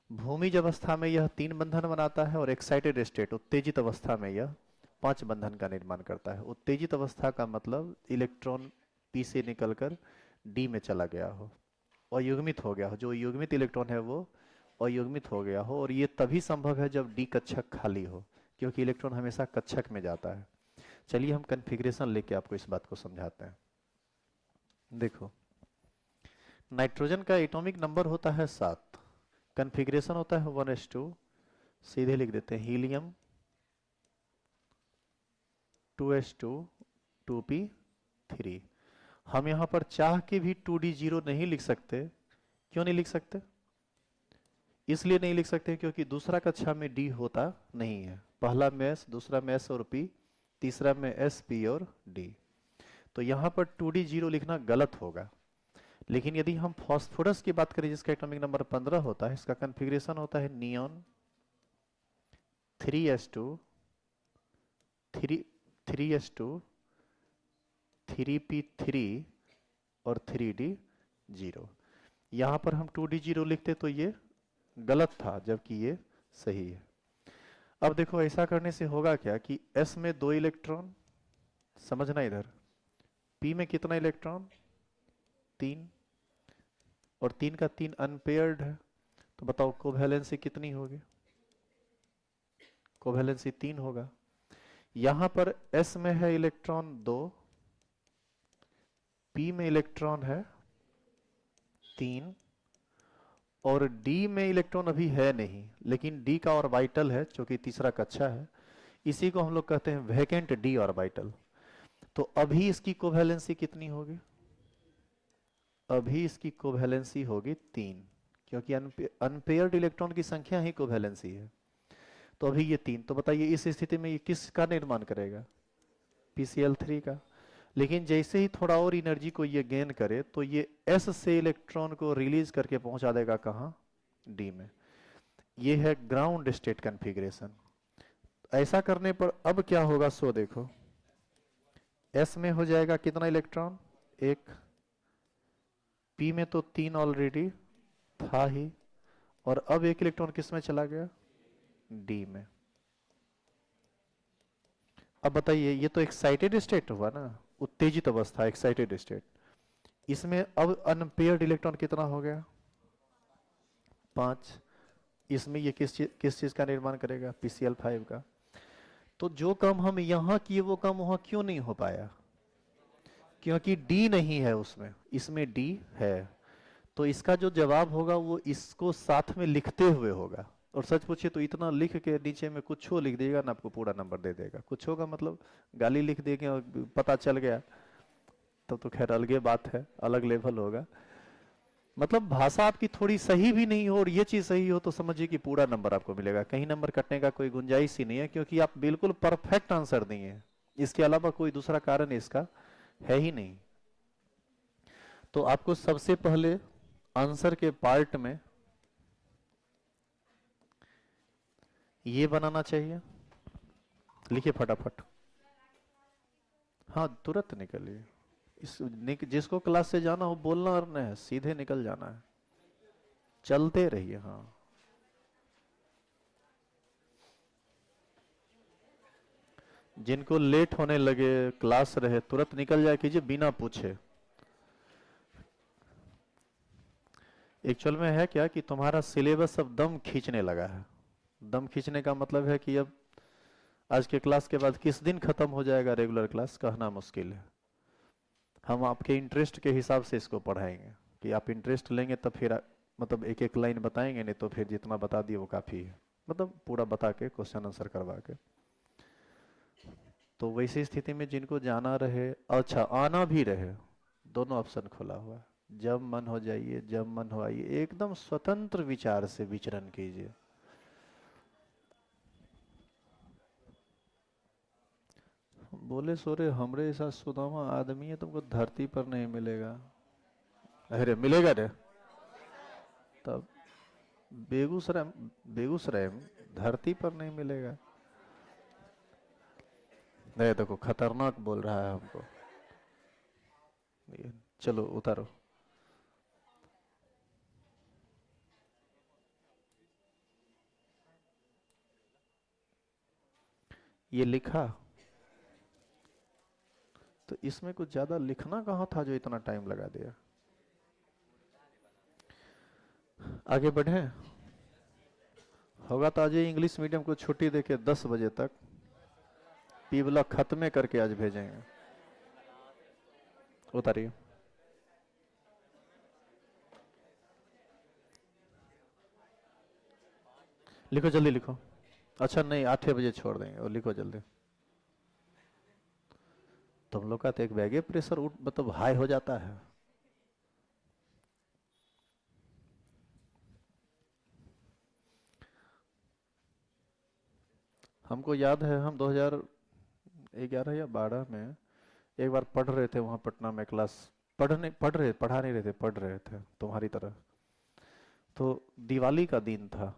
Speaker 1: भूमिज अवस्था में यह 3 बंधन बनाता है और एक्साइटेड स्टेट उत्तेजित अवस्था में यह 5 बंधन का निर्माण करता है। उत्तेजित अवस्था का मतलब इलेक्ट्रॉन पी से निकलकर डी में चला गया हो, अयुग्मित हो गया हो, जो युग्मित इलेक्ट्रॉन है वो अयुग्मित हो गया हो, और ये तभी संभव है जब डी कक्षक खाली हो, क्योंकि इलेक्ट्रॉन हमेशा कक्षक में जाता है। चलिए हम कन्फिग्रेशन लेके आपको इस बात को समझाते हैं। देखो, नाइट्रोजन का एटॉमिक नंबर होता है 7, कन्फिग्रेशन होता है 1s2, सीधे लिख देते हैं हीलियम 2s2 2p3। हम यहां पर चाह के भी 2d0 नहीं लिख सकते। क्यों नहीं लिख सकते? इसलिए नहीं लिख सकते क्योंकि दूसरा कक्षा में डी होता नहीं है। पहला में एस, दूसरा में एस और पी, तीसरा में एस पी और डी। तो यहां पर 2d0 लिखना गलत होगा। लेकिन यदि हम फास्फोरस की बात करें जिसका एटॉमिक नंबर 15 होता है, इसका कन्फिग्रेशन होता है नियॉन 3s2 3s2 3p3 और 3d0। यहां पर हम 2d0 लिखते तो ये गलत था, जबकि ये सही है। अब देखो ऐसा करने से होगा क्या कि s में 2 इलेक्ट्रॉन, समझना इधर, p में कितना इलेक्ट्रॉन, 3, और 3 का 3 अनपेयर्ड है, तो बताओ कोवैलेंसी कितनी होगी, कोवैलेंसी 3 होगा। यहां पर s में है इलेक्ट्रॉन 2, p में इलेक्ट्रॉन है 3, और d में इलेक्ट्रॉन अभी है नहीं, लेकिन d का ऑर्बिटल है जो कि तीसरा कक्षा है, इसी को हम लोग कहते हैं वैकेंट d ऑर्बिटल। तो अभी इसकी कोवैलेंसी कितनी होगी, अभी इसकी कोवैलेंसी होगी 3, क्योंकि अनपेयर्ड इलेक्ट्रॉन की संख्या ही कोवैलेंसी है। तो अभी ये 3, तो बताइए इस स्थिति में ये किसका निर्माण करेगा, PCl3 का। लेकिन जैसे ही थोड़ा और एनर्जी को ये गेन करे तो ये s से इलेक्ट्रॉन को रिलीज करके पहुंचा देगा कहाँ, d में। ये है ग्राउंड स्टेट कॉन्फ़िगरेशन। ऐसा करने पर अब क्या होगा सो देखो, s में हो जाएगा कितना इलेक्ट्रॉन, 1, p में तो 3 ऑलरेडी था ही, और अब एक इलेक्ट्रॉन किस में चला गया, d में। अब बताइए ये तो एक्साइटेड स्टेट हुआ ना, उत्तेजित अवस्था, एक्साइटेड स्टेट। इसमें अब अनपेयर्ड इलेक्ट्रॉन कितना हो गया, 5। इसमें ये किस चीज का निर्माण करेगा, PCl5 का। तो जो काम हम यहां किए वो काम वहां क्यों नहीं हो पाया, क्योंकि D नहीं है उसमें, इसमें D है। तो इसका जो जवाब होगा वो इसको साथ में लिखते हुए होगा। और सच पूछिए तो इतना लिख के नीचे में कुछ लिख देगा ना, आपको पूरा नंबर दे देगा। कुछ होगा मतलब गाली लिख देंगे और पता चल गया तब तो खैर अलगे बात है, अलग लेवल होगा। मतलब भाषा आपकी थोड़ी सही भी नहीं हो और ये चीज सही हो तो समझिए कि पूरा नंबर आपको मिलेगा, कहीं नंबर कटने का कोई गुंजाइश ही नहीं है, क्योंकि आप बिल्कुल परफेक्ट आंसर दिए। इसके अलावा कोई दूसरा कारण इसका है ही नहीं। तो आपको सबसे पहले आंसर के पार्ट में ये बनाना चाहिए, लिखिए फटाफट। हाँ तुरंत निकलिए, जिसको क्लास से जाना हो बोलना और नहीं है, सीधे निकल जाना है, चलते रहिए। हाँ जिनको लेट होने लगे, क्लास रहे, तुरंत निकल जाए कीजिए बिना पूछे। एक्चुअल में है क्या कि तुम्हारा सिलेबस अब दम खींचने लगा है। दम खींचने का मतलब है कि अब आज के क्लास के बाद किस दिन खत्म हो जाएगा रेगुलर क्लास, कहना मुश्किल है। हम आपके इंटरेस्ट के हिसाब से इसको पढ़ाएंगे, कि आप इंटरेस्ट लेंगे तब फिर मतलब एक एक लाइन बताएंगे, नहीं तो फिर जितना बता दिए वो काफ़ी है, मतलब पूरा बता के क्वेश्चन आंसर करवा के। तो वैसी स्थिति में जिनको जाना रहे, अच्छा आना भी रहे, दोनों ऑप्शन खुला हुआ है। जब मन हो जाइए, जब मन हो आइए, एकदम स्वतंत्र विचार से विचरण कीजिए। बोले सोरे हमरे ऐसा सुदामा आदमी है तुमको धरती पर नहीं मिलेगा। अरे मिलेगा रे, तब बेगूसराय, बेगूसराय में धरती पर नहीं मिलेगा। नहीं देखो खतरनाक बोल रहा है हमको। चलो उतारो। ये लिखा, तो इसमें कुछ ज्यादा लिखना कहाँ था जो इतना टाइम लगा दिया। आगे बढ़े, होगा तो आज इंग्लिश मीडियम को छुट्टी देके 10 बजे तक पी ब्लॉक खत्मे करके आज भेजेंगे। उतारिए। लिखो जल्दी लिखो। अच्छा नहीं 8 बजे छोड़ देंगे, और लिखो जल्दी। तुम लोग का तो एक बैगे प्रेशर उठ मतलब हाई हो जाता है। हमको याद है हम 2011 या 12 में एक बार पढ़ रहे थे वहाँ पटना में क्लास, पढ़ा नहीं रहे थे, पढ़ रहे थे तुम्हारी तरह। तो दिवाली का दिन था,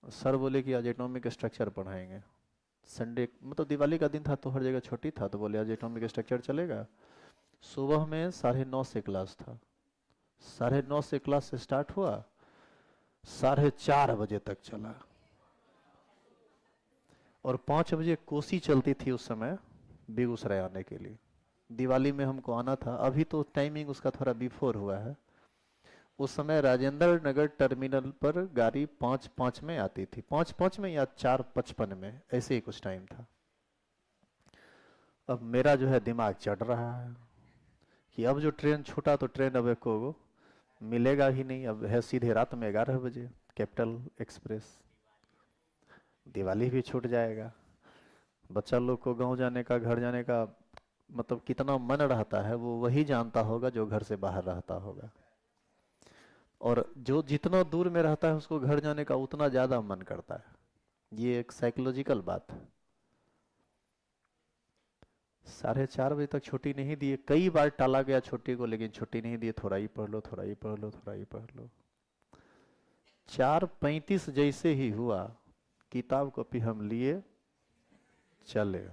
Speaker 1: सर बोले कि आज एटॉमिक स्ट्रक्चर पढ़ाएंगे। संडे मतलब दिवाली का दिन था तो हर जगह छुट्टी था, तो बोले आज एटॉमिक स्ट्रक्चर चलेगा। सुबह में 9:30 से क्लास था, 9:30 से क्लास से स्टार्ट हुआ, 4:30 बजे तक चला। और 5 बजे कोसी चलती थी उस समय बेगूसराय आने के लिए। दिवाली में हमको आना था, अभी तो टाइमिंग उसका थोड़ा बिफोर हुआ है। उस समय राजेंद्र नगर टर्मिनल पर गाड़ी 5:05 में आती थी, 5:05 में या 4:55 में, ऐसे ही कुछ टाइम था। अब मेरा जो है दिमाग चढ़ रहा है कि अब जो ट्रेन छूटा तो ट्रेन अब को मिलेगा ही नहीं। अब है सीधे रात में 11 बजे कैपिटल एक्सप्रेस, दिवाली भी छूट जाएगा। बच्चा लोग को गांव जाने का, घर जाने का मतलब कितना मन रहता है वो वही जानता होगा जो घर से बाहर रहता होगा। और जो जितना दूर में रहता है उसको घर जाने का उतना ज़्यादा मन करता है। ये एक साइकोलॉजिकल बात है। 4:30 बजे तक छुट्टी नहीं दी, कई बार टाला गया छुट्टी को, लेकिन छुट्टी नहीं दी। थोड़ा ही पढ़ लो, थोड़ा ही पढ़ लो, थोड़ा ही पढ़ लो। 4:35 जैसे ही हुआ, किताब कॉपी हम लिए चले।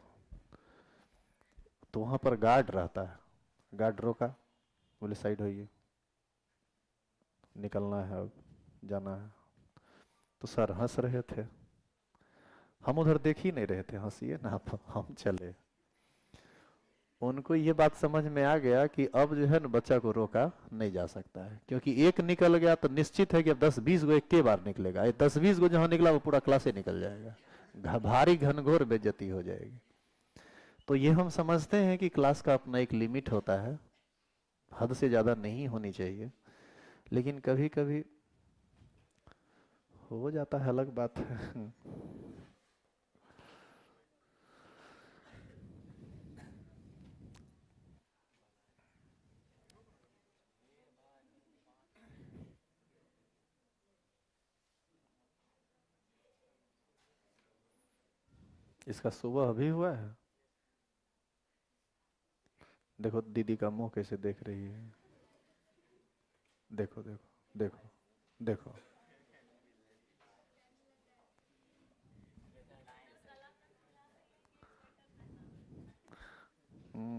Speaker 1: तो वहां पर गार्ड रहता है, गार्ड रोका, बोले साइड होइए, निकलना है, अब जाना है। तो सर हंस रहे थे, हम उधर देख ही नहीं रहे थे, हंसिए ना आप, हम चले। उनको ये बात समझ में आ गया कि अब जो है ना बच्चा को रोका नहीं जा सकता है, क्योंकि एक निकल गया तो निश्चित है कि अब 10-20 गो एक के बार निकलेगा। 10-20 गो जहां निकला वो पूरा क्लासे निकल जाएगा, भारी घनघोर बेइज्जती हो जाएगी। तो ये हम समझते हैं कि क्लास का अपना एक लिमिट होता है, हद से ज़्यादा नहीं होनी चाहिए, लेकिन कभी कभी हो जाता है, अलग बात है। इसका सुबह अभी हुआ है। देखो दीदी का मुंह कैसे देख रही है, देखो देखो देखो देखो।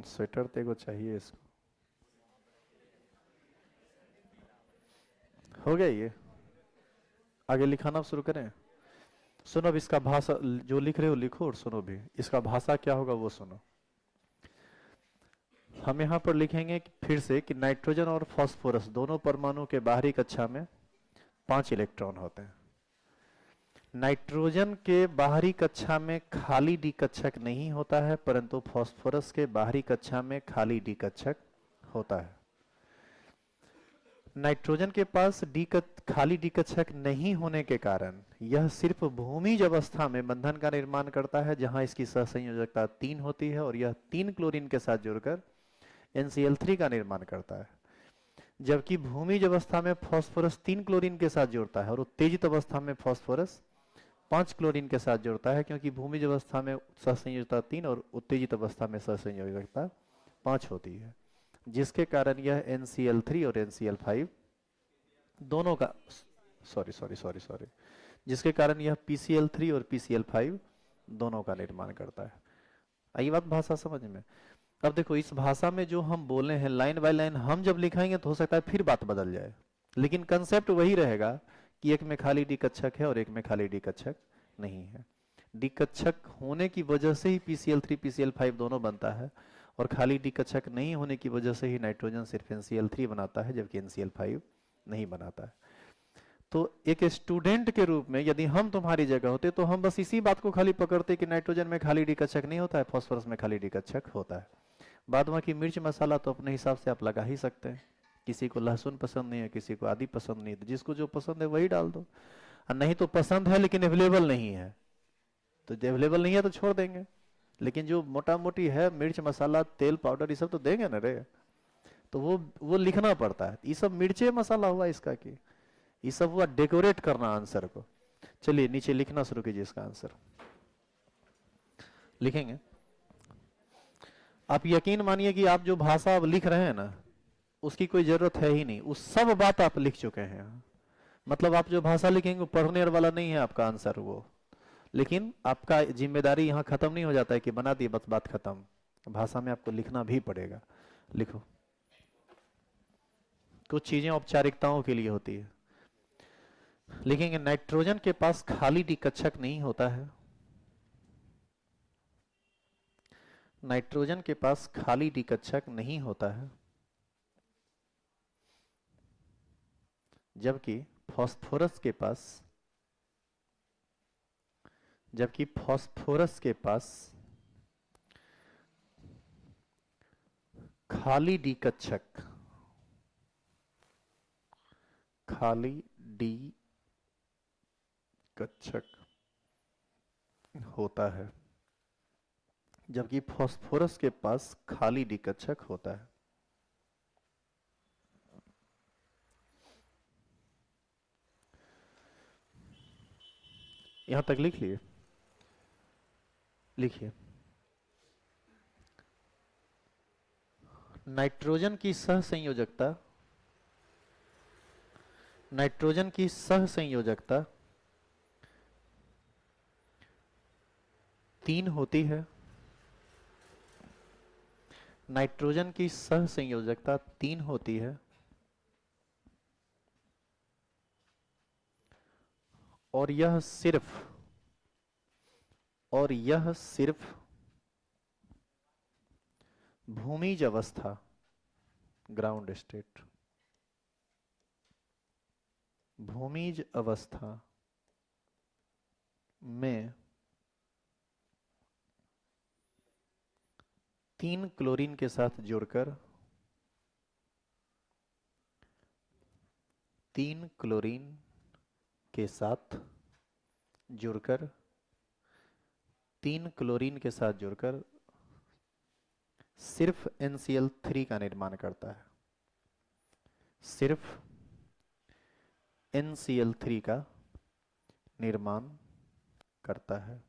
Speaker 1: स्वेटर तेको चाहिए इसको। हो गया ये, आगे लिखाना शुरू करें। सुनो, अब इसका भाषा जो लिख रहे हो लिखो, और सुनो भी इसका भाषा क्या होगा वो सुनो। हम यहाँ पर लिखेंगे कि फिर से कि नाइट्रोजन और फास्फोरस दोनों परमाणु के बाहरी कक्षा में 5 इलेक्ट्रॉन होते हैं। नाइट्रोजन के बाहरी कक्षा में खाली डी कक्षक नहीं होता है, परंतु फास्फोरस के बाहरी कक्षा में खाली डी कक्षक होता है। नाइट्रोजन के पास खाली डी कक्षक नहीं होने के कारण यह सिर्फ भूमिज अवस्था में बंधन का निर्माण करता है, जहां इसकी सहसंयोजकता 3 होती है, और यह 3 क्लोरीन के साथ जुड़कर NCl3 का निर्माण करता है। जबकि भूमिज अवस्था में फास्फोरस 3 क्लोरीन के साथ जुड़ता है, और उत्तेजित अवस्था में फास्फोरस 5 क्लोरीन के साथ जुड़ता है, क्योंकि भूमिज अवस्था में सहसंयोजकता 3 और उत्तेजित अवस्था में सहसंयोजकता 5 होती है, जिसके कारण यह NCl3 और NCl5 दोनों का, सॉरी सॉरी सॉरी सॉरी, जिसके कारण यह PCl3 और PCl5 दोनों का निर्माण करता है। आई बात भाषा समझ में? अब देखो इस भाषा में जो हम बोले हैं लाइन बाय लाइन हम जब लिखाएंगे तो हो सकता है फिर बात बदल जाए, लेकिन कंसेप्ट वही रहेगा कि एक में खाली डी कक्षक है और एक में खाली डी कक्षक नहीं है। डी कक्षक होने की वजह से ही PCl3 PCl5 दोनों बनता है, और खाली डी कक्षक नहीं होने की वजह से ही नाइट्रोजन सिर्फ NCl3 बनाता है, जबकि NCl5 नहीं बनाता है। तो एक स्टूडेंट के रूप में यदि हम तुम्हारी जगह होते तो हम बस इसी बात को खाली पकड़ते कि नाइट्रोजन में खाली डी कक्षक नहीं होता है, फास्फोरस में खाली डी कक्षक होता है। बाद बाकी मिर्च मसाला तो अपने हिसाब से आप लगा ही सकते हैं। किसी को लहसुन पसंद नहीं है, किसी को आदि पसंद नहीं है, तो जिसको जो पसंद है वही डाल दो। और नहीं तो पसंद है लेकिन अवेलेबल नहीं है, तो अवेलेबल नहीं है तो छोड़ देंगे। लेकिन जो मोटा मोटी है मिर्च मसाला तेल पाउडर ये सब तो देंगे ना रे, तो वो लिखना पड़ता है। ये सब मिर्चे मसाला हुआ इसका, कि ये सब हुआ डेकोरेट करना आंसर को। चलिए नीचे लिखना शुरू कीजिए इसका आंसर। लिखेंगे, आप यकीन मानिए कि आप जो भाषा अब लिख रहे हैं ना उसकी कोई जरूरत है ही नहीं, उस सब बात आप लिख चुके हैं। मतलब आप जो भाषा लिखेंगे वो पढ़ने वाला नहीं है आपका आंसर वो, लेकिन आपका जिम्मेदारी यहाँ खत्म नहीं हो जाता है कि बना दिए बस बात खत्म। भाषा में आपको लिखना भी पड़ेगा। लिखो, कुछ चीजें औपचारिकताओं के लिए होती है। लिखेंगे नाइट्रोजन के पास खाली डी कक्षक नहीं होता है। नाइट्रोजन के पास खाली डी कक्षक नहीं होता है, जबकि फास्फोरस के पास खाली डी कक्षक होता है, जबकि फास्फोरस के पास खाली डी कक्षक होता है। यहां तक लिख लिए? लिखिए, नाइट्रोजन की सहसंयोजकता 3 होती है। नाइट्रोजन की सहसंयोजकता 3 होती है और यह सिर्फ भूमिज अवस्था ग्राउंड स्टेट भूमिज अवस्था में 3 क्लोरीन के साथ जुड़कर 3 क्लोरीन के साथ जुड़कर 3 क्लोरीन के साथ जुड़कर सिर्फ NCl3 का निर्माण करता है। सिर्फ NCl3 का निर्माण करता है।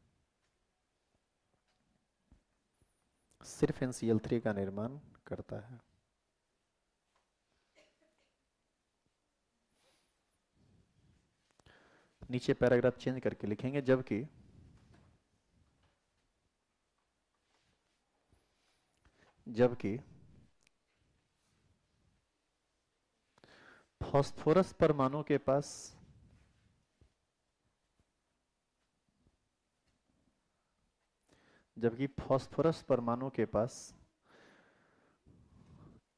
Speaker 1: सिर्फ NCl3 का निर्माण करता है। नीचे पैराग्राफ चेंज करके लिखेंगे, जबकि फास्फोरस परमाणु के पास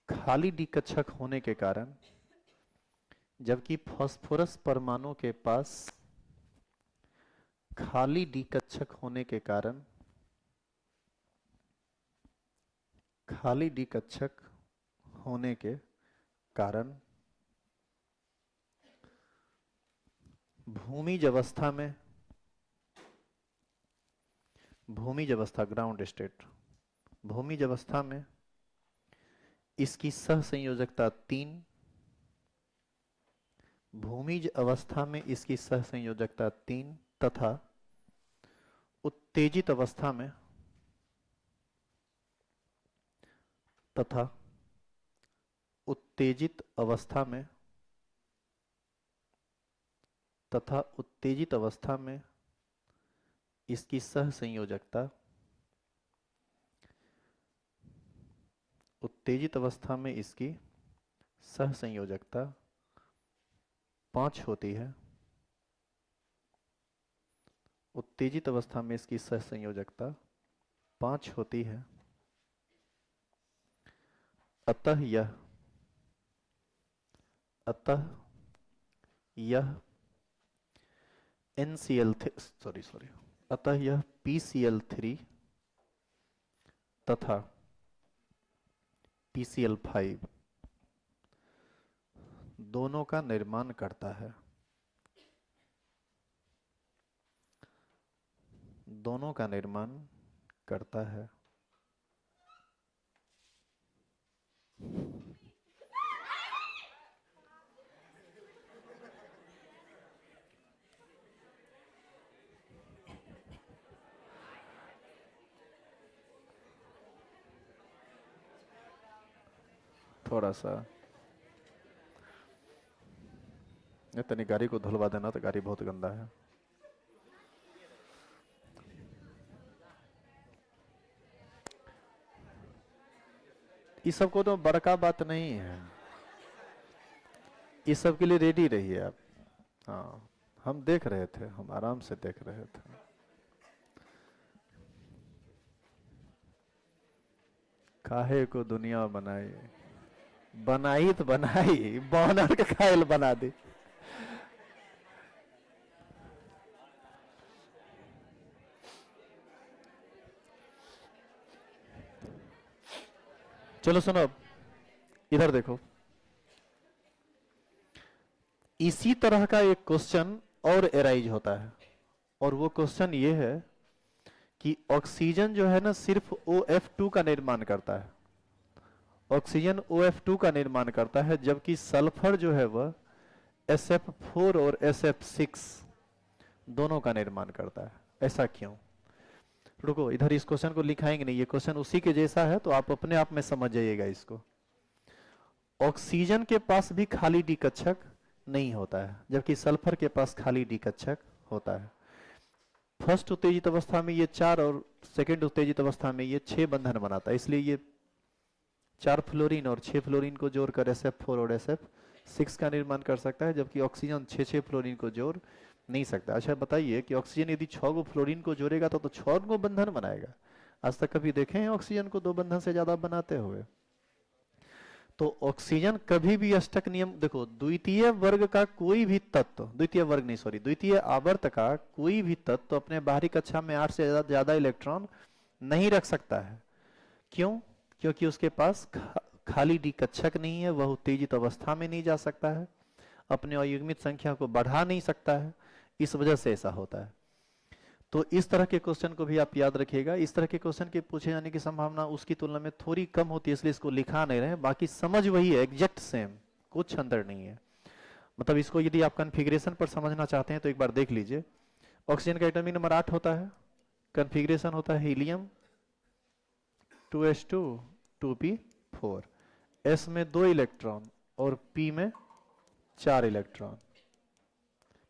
Speaker 1: खाली डी कक्षक होने के कारण खाली डी कक्षक होने के कारण भूमिज अवस्था ग्राउंड स्टेट भूमिज अवस्था में इसकी सहसंयोजकता 3 भूमिज अवस्था में इसकी सहसंयोजकता 3 तथा उत्तेजित अवस्था में इसकी सहसंयोजकता उत्तेजित अवस्था में इसकी सहसंयोजकता 5 होती है। उत्तेजित अवस्था में इसकी सहसंयोजकता 5 होती है। अतः यह अतः यह PCl3 तथा PCl5 दोनों का निर्माण करता है। थोड़ा सा तनी गाड़ी को धुलवा देना, तो गाड़ी बहुत गंदा है। इस सब को तो बड़का बात नहीं है, इस सब के लिए रेडी रहिए आप। हाँ, हम देख रहे थे, हम आराम से देख रहे थे। काहे को दुनिया बनाई, बनाई तो बनाई, बॉनर के कायल बना दी। चलो सुनो, अब इधर देखो, इसी तरह का एक क्वेश्चन और एराइज होता है, और वो क्वेश्चन ये है कि ऑक्सीजन जो है ना सिर्फ OF2 का निर्माण करता है, ऑक्सीजन OF2 का निर्माण करता है, जबकि सल्फर जो है वह SF4 और SF6 दोनों का निर्माण करता है। ऐसा क्यों? रुको, इधर इस क्वेश्चन को लिखाएंगे नहीं, ये क्वेश्चन उसी के जैसा है, तो आप अपने आप में समझ जाइएगा इसको। ऑक्सीजन के पास भी खाली डी कक्षक नहीं होता है, जबकि सल्फर के पास खाली डी कक्षक होता है। फर्स्ट उत्तेजित अवस्था में ये 4 और सेकेंड उत्तेजित अवस्था में ये 6 बंधन बनाता है, इसलिए ये 4 फ्लोरीन और 6 फ्लोरीन को जोड़कर SF4 और SF6 का निर्माण कर सकता है, जबकि ऑक्सीजन 6 फ्लोरीन को जोड़ नहीं सकता। अच्छा बताइए कि ऑक्सीजन यदि 6 गो फ्लोरीन को जोड़ेगा तो 6 गो बंधन बनाएगा। आज तक कभी देखे हैं ऑक्सीजन को 2 बंधन से ज्यादा बनाते हुए? तो ऑक्सीजन कभी भी अष्टक नियम, देखो द्वितीय वर्ग का कोई भी तत्व, द्वितीय वर्ग नहीं सॉरी, द्वितीय आवर्त का कोई भी तत्व अपने बाहरी कक्षा में 8 से ज्यादा इलेक्ट्रॉन नहीं रख सकता है। क्यों? क्योंकि उसके पास खाली डी कक्षक नहीं है, वह उत्तेजित अवस्था में नहीं जा सकता है, अपने अयुग्मित संख्या को बढ़ा नहीं सकता है, इस वजह से ऐसा होता है। तो इस तरह के क्वेश्चन को भी आप याद रखिएगा, इस तरह के क्वेश्चन के पूछे जाने की संभावना उसकी तुलना में थोड़ी कम होती है, इसलिए इसको लिखा नहीं रहे, बाकी समझ वही है, एग्जैक्ट सेम, कुछ अंतर नहीं है। मतलब इसको यदि आप कन्फिग्रेशन पर समझना चाहते हैं तो एक बार देख लीजिए। ऑक्सीजन का एटॉमिक नंबर 8 होता है, कन्फिग्रेशन होता है हीलियम 2s2 2p4, s में 2 इलेक्ट्रॉन और p में 4 इलेक्ट्रॉन।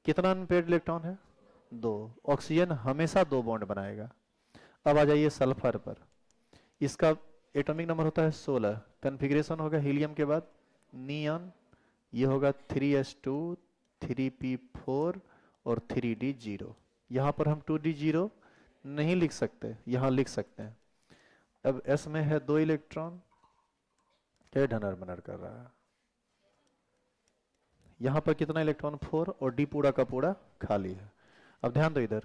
Speaker 1: कितना अनपेयर्ड इलेक्ट्रॉन है? 2। ऑक्सीजन हमेशा 2 बॉन्ड बनाएगा। अब आ जाइए सल्फर पर, इसका एटॉमिक नंबर होता है 16, कन्फिग्रेशन होगा हीलियम के बाद नियॉन, ये होगा 3s2 3p4 और 3d0। यहां पर हम 2d0 नहीं लिख सकते, यहां लिख सकते हैं। अब s में है 2 इलेक्ट्रॉन, क्या ढनर बनर कर रहा है, यहां पर कितना इलेक्ट्रॉन? 4, और d पूरा का पूरा खाली है। अब ध्यान दो, इधर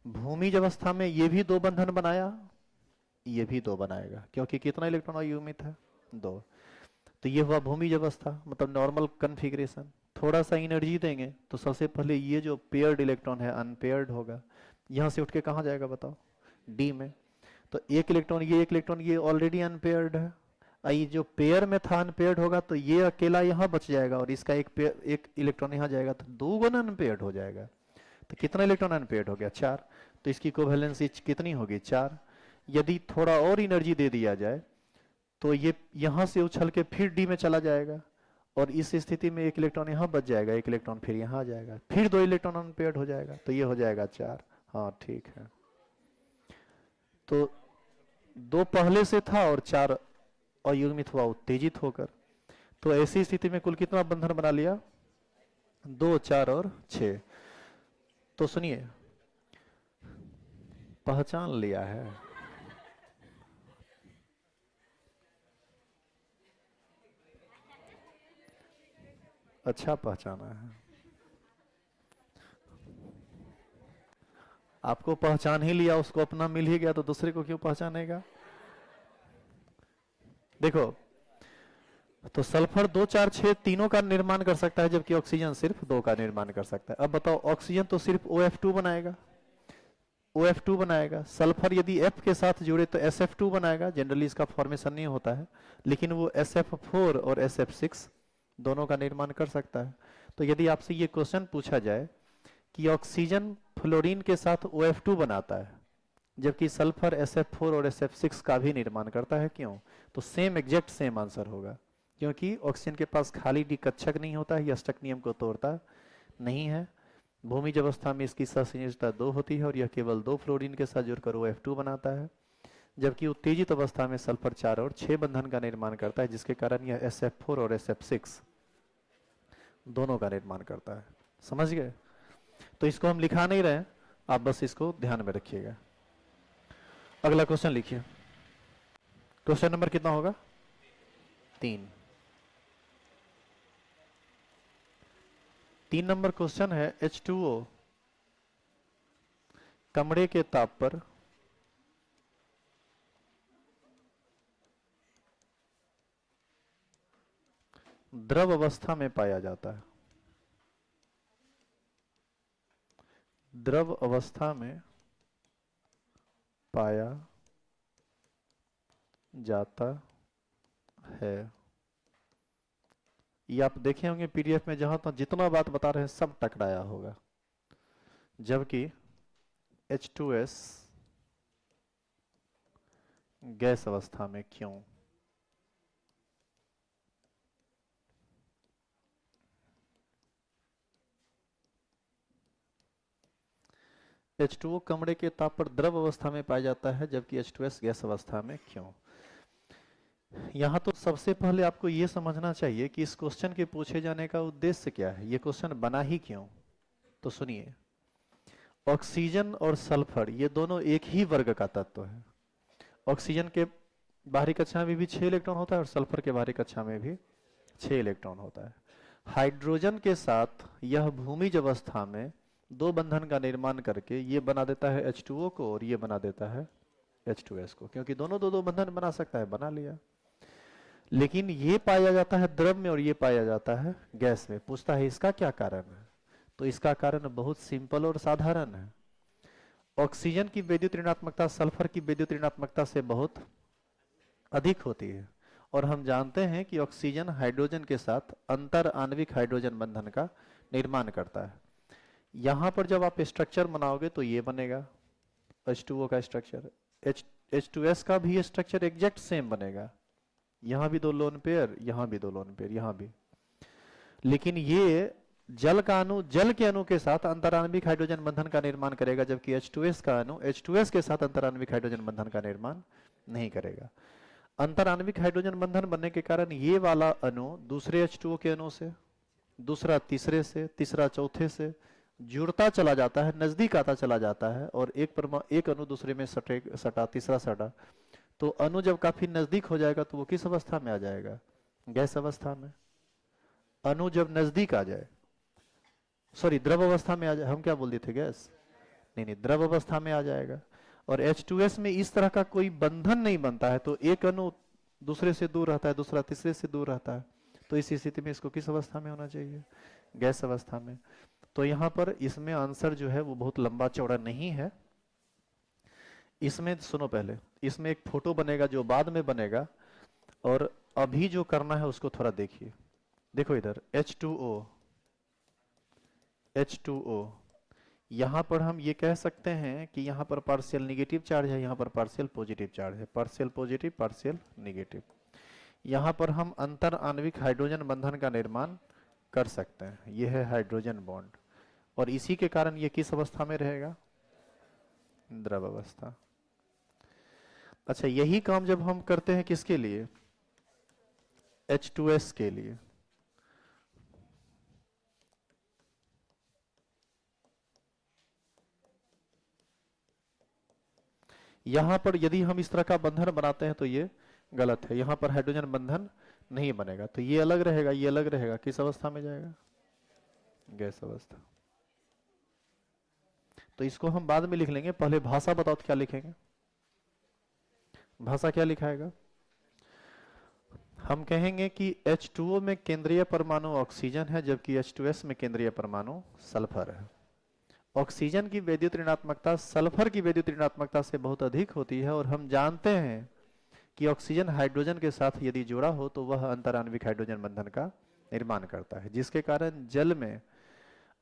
Speaker 1: भूमिज अवस्था में ये भी 2 बंधन बनाया, ये भी 2 बनाएगा, क्योंकि कितना इलेक्ट्रॉन अयुग्मित है? 2। तो ये हुआ भूमिज अवस्था, मतलब नॉर्मल कन्फिग्रेशन। थोड़ा सा एनर्जी देंगे तो सबसे पहले ये जो पेयर्ड इलेक्ट्रॉन है अनपेयर्ड होगा, यहां से उठ के कहां जाएगा बताओ? डी में। तो एक इलेक्ट्रॉन ये ऑलरेडी अनपेयर्ड है, ये जो पेयर में था अनपेयर्ड होगा, तो ये अकेला यहाँ बच जाएगा और इसका एक इलेक्ट्रॉन यहाँ जाएगा, तो 2 गुना अनपेयर्ड हो जाएगा। तो कितना इलेक्ट्रॉन अनपेयर्ड हो गया? 4। तो इसकी कोवेलेंसी कितनी होगी? 4। यदि थोड़ा और एनर्जी दे दिया जाए तो ये यहां से उछल के फिर डी में चला जाएगा, और इस स्थिति में एक इलेक्ट्रॉन यहाँ बच जाएगा, एक इलेक्ट्रॉन फिर यहाँ आ जाएगा, फिर 2 इलेक्ट्रॉन अनपेयर्ड हो जाएगा, तो ये हो जाएगा 4। हाँ ठीक है, तो 2 पहले से था और 4 अयुग्मित हुआ उत्तेजित होकर। तो ऐसी स्थिति में कुल कितना बंधन बना लिया? 2, 4 और 6। तो सुनिए, पहचान लिया है, अच्छा पहचाना है। आपको पहचान ही लिया, उसको अपना मिल ही गया, तो दूसरे को क्यों पहचानेगा? देखो, तो सल्फर 2, 4, 6 तीनों का निर्माण कर सकता है, जबकि ऑक्सीजन सिर्फ 2 का निर्माण कर सकता है। अब बताओ, ऑक्सीजन तो सिर्फ OF2 बनाएगा, OF2 बनाएगा, सल्फर यदि F के साथ जुड़े तो SF2 बनाएगा, जनरली इसका फॉर्मेशन नहीं होता है, लेकिन वो SF4 और SF6 दोनों का निर्माण कर सकता है। तो यदि आपसे ये क्वेश्चन पूछा जाए कि ऑक्सीजन फ्लोरीन के साथ OF2 बनाता है, जबकि सल्फर SF4 और SF6 का भी निर्माण करता है, क्यों? तो सेम एग्जैक्ट सेम आंसर होगा, क्योंकि ऑक्सीजन के पास खाली डी कक्षक नहीं होता है, यह अष्टक नियम को तोड़ता नहीं है। भूमिज अवस्था में इसकी सहसंयोजकता 2 होती है और यह केवल 2 फ्लोरीन के साथ जुड़कर OF2 बनाता है, जबकि उत्तेजित अवस्था में सल्फर 4 और 6 बंधन का निर्माण करता है, जिसके कारण यह SF4 और SF6 दोनों का निर्माण करता है। समझ गए? तो इसको हम लिखा नहीं रहे, आप बस इसको ध्यान में रखिएगा। अगला क्वेश्चन लिखिए। क्वेश्चन नंबर कितना होगा? 3। 3 नंबर क्वेश्चन है, H2O कमरे के ताप पर द्रव अवस्था में पाया जाता है। द्रव अवस्था में पाया जाता है। ये आप देखे होंगे पीडीएफ में, जहां तक जितना बात बता रहे हैं सब टकराया होगा। जबकि H2S गैस अवस्था में क्यों? H2O कमरे के ताप पर द्रव अवस्था में पाया जाता है, जबकि H2S गैस अवस्था में क्यों? यहाँ तो सबसे पहले आपको ये समझना चाहिए कि इस क्वेश्चन के पूछे जाने का उद्देश्य क्या है, ये क्वेश्चन बना ही क्यों। तो सुनिए, ऑक्सीजन और सल्फर ये दोनों एक ही वर्ग का तत्व है। ऑक्सीजन के बाहरी कक्षा में भी 6 इलेक्ट्रॉन होता है और सल्फर के बाहरी कक्षा में भी 6 इलेक्ट्रॉन होता है। हाइड्रोजन के साथ यह भूमिज अवस्था में 2 बंधन का निर्माण करके ये बना देता है H2O को, और ये बना देता है H2S को, क्योंकि दोनों 2 बंधन बना सकता है, बना लिया। लेकिन ये पाया जाता है द्रव में और ये पाया जाता है गैस में। पूछता है इसका क्या कारण है? तो इसका कारण बहुत सिंपल और साधारण है। ऑक्सीजन की विद्युत ऋणात्मकता सल्फर की विद्युत ऋणात्मकता से बहुत अधिक होती है, और हम जानते हैं कि ऑक्सीजन हाइड्रोजन के साथ अंतर आणविक हाइड्रोजन बंधन का निर्माण करता है। यहां पर जब आप स्ट्रक्चर बनाओगे तो ये बनेगा H2O का स्ट्रक्चर, H2S का भी स्ट्रक्चर एग्जैक्ट सेम बनेगा। यहां भी 2 लोन पेयर, यहां भी 2 लोन पेयर, यहां भी। लेकिन ये जल का अणु जल के अणु के साथ अंतराण्विक हाइड्रोजन बंधन का निर्माण करेगा, जबकि H2S का अणु H2S के साथ अंतराण्विक हाइड्रोजन बंधन का निर्माण नहीं करेगा। अंतराण्विक हाइड्रोजन बंधन बनने के कारण ये वाला अणु दूसरे H2O के अणु से, दूसरा तीसरे से, तीसरा चौथे से जुड़ता चला जाता है, नजदीक आता चला जाता है, और एक अणु दूसरे में सटा, तीसरा सटा। तो अणु जब काफी नजदीक हो जाएगा तो वो किस अवस्था में आ जाएगा? गैस अवस्था में। अणु जब नजदीक आ जाए, सॉरी द्रव अवस्था में आ जाए, हम क्या बोल दिए थे, गैस नहीं नहीं, द्रव अवस्था में आ जाएगा। और H2S में इस तरह का कोई बंधन नहीं बनता है, तो एक अणु दूसरे से दूर रहता है, दूसरा तीसरे से दूर रहता है। तो इस स्थिति में इसको किस अवस्था में होना चाहिए? गैस अवस्था में। तो यहाँ पर इसमें आंसर जो है वो बहुत लंबा चौड़ा नहीं है। इसमें सुनो, पहले इसमें एक फोटो बनेगा जो बाद में बनेगा, और अभी जो करना है उसको थोड़ा देखिए। देखो इधर H2O, यहां पर हम ये कह सकते हैं कि यहां पर पार्शियल निगेटिव चार्ज है, यहां पर पार्शियल पॉजिटिव चार्ज है, पार्शियल पॉजिटिव पार्शियल निगेटिव। यहां पर हम अंतर आणविक हाइड्रोजन बंधन का निर्माण कर सकते हैं, यह है हाइड्रोजन बॉन्ड, और इसी के कारण ये किस अवस्था में रहेगा? द्रव अवस्था। अच्छा, यही काम जब हम करते हैं किसके लिए? H2S के लिए। यहां पर यदि हम इस तरह का बंधन बनाते हैं तो ये गलत है, यहां पर हाइड्रोजन बंधन नहीं बनेगा, तो ये अलग रहेगा, ये अलग रहेगा, किस अवस्था में जाएगा? गैस अवस्था। तो इसको हम बाद में लिख लेंगे, पहले भाषा बताओ तो क्या लिखेंगे? भाषा क्या लिखाएगा? हम कहेंगे कि H2O में केंद्रीय परमाणु ऑक्सीजन है, जबकि H2S में केंद्रीय परमाणु सल्फर है। ऑक्सीजन की विद्युत ऋणात्मकता सल्फर की विद्युत ऋणात्मकता से बहुत अधिक होती है, और हम जानते हैं कि ऑक्सीजन हाइड्रोजन के साथ यदि जुड़ा हो तो वह अंतर आणविक हाइड्रोजन बंधन का निर्माण करता है, जिसके कारण जल में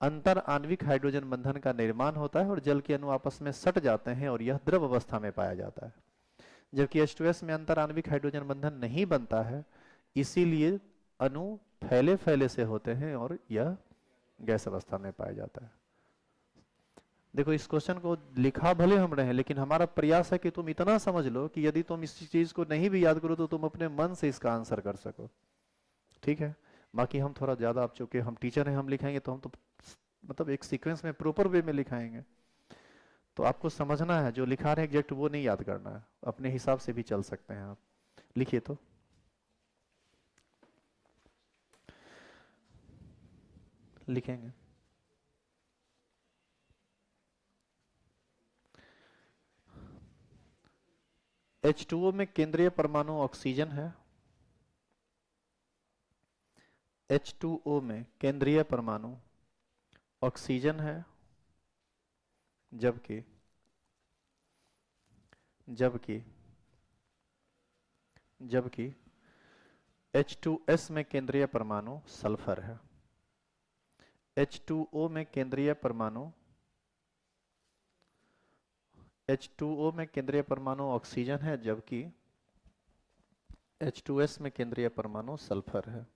Speaker 1: अंतर आणविक हाइड्रोजन बंधन का निर्माण होता है और जल के अणु आपस में सट जाते हैं और यह द्रव अवस्था में पाया जाता है। जबकि H2S में अंतर आणविक हाइड्रोजन बंधन नहीं बनता है, इसीलिए अणु फैले फैले से होते हैं और यह गैस अवस्था में पाया जाता है। देखो, इस क्वेश्चन को लिखा भले हम रहे हैं, लेकिन हमारा प्रयास है कि तुम इतना समझ लो कि यदि तुम इस चीज को नहीं भी याद करो तो तुम अपने मन से इसका आंसर कर सको। ठीक है? बाकी हम थोड़ा ज्यादा, आप चूंकि हम टीचर हैं, हम लिखेंगे तो हम तो मतलब एक सीक्वेंस में प्रॉपर वे में लिखाएंगे। तो आपको समझना है, जो लिखा रहे हैं एग्जैक्ट वो नहीं याद करना है, अपने हिसाब से भी चल सकते हैं आप। लिखिए तो। लिखेंगे। H2O में केंद्रीय परमाणु ऑक्सीजन है। H2O में केंद्रीय परमाणु ऑक्सीजन है, जबकि जबकि जबकि H2S में केंद्रीय परमाणु सल्फर है। H2O में केंद्रीय परमाणु H2O में केंद्रीय परमाणु ऑक्सीजन है, जबकि H2S में केंद्रीय परमाणु सल्फर है।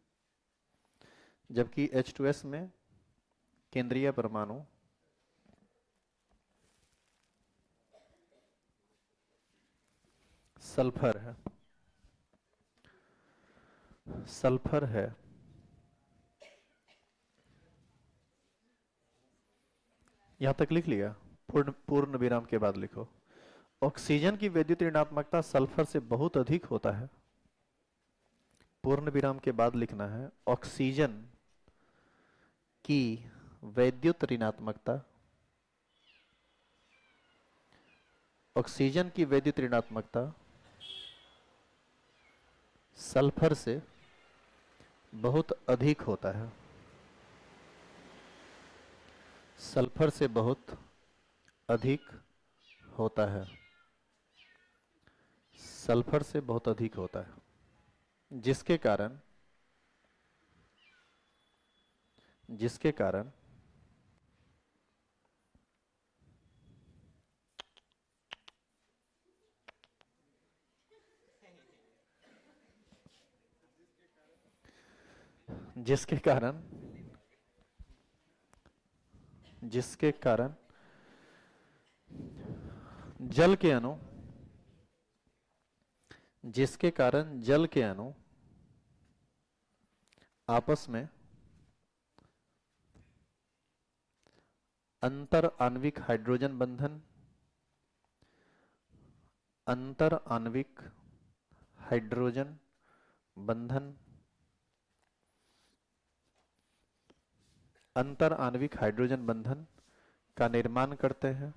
Speaker 1: जबकि H2S में केंद्रीय परमाणु सल्फर है। सल्फर है। यहां तक लिख लिया? पूर्ण पूर्ण विराम के बाद लिखो। ऑक्सीजन की वैद्युत ऋणात्मकता सल्फर से बहुत अधिक होता है। पूर्ण विराम के बाद लिखना है, ऑक्सीजन की वैद्युत ऋणात्मकता, ऑक्सीजन की वैद्युत ऋणात्मकता सल्फर से बहुत अधिक होता है। सल्फर से बहुत अधिक होता है। सल्फर से बहुत अधिक होता है, जिसके कारण जिसके कारण जिसके कारण जल के अणु जिसके कारण जल के अणु आपस में अंतर आणविक हाइड्रोजन बंधन अंतर आणविक हाइड्रोजन बंधन अंतर आणविक हाइड्रोजन बंधन का निर्माण करते हैं।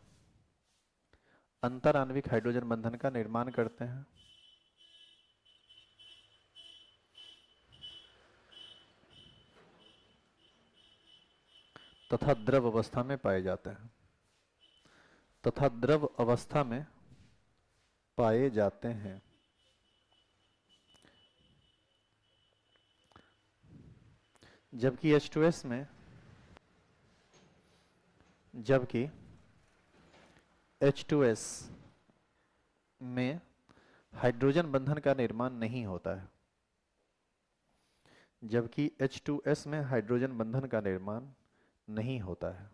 Speaker 1: अंतर आणविक हाइड्रोजन बंधन का निर्माण करते हैं तथा द्रव अवस्था में पाए जाते हैं। तथा द्रव अवस्था में पाए जाते हैं। जबकि H2S में जबकि H2S में हाइड्रोजन बंधन का निर्माण नहीं होता है। जबकि H2S में हाइड्रोजन बंधन का निर्माण नहीं होता है।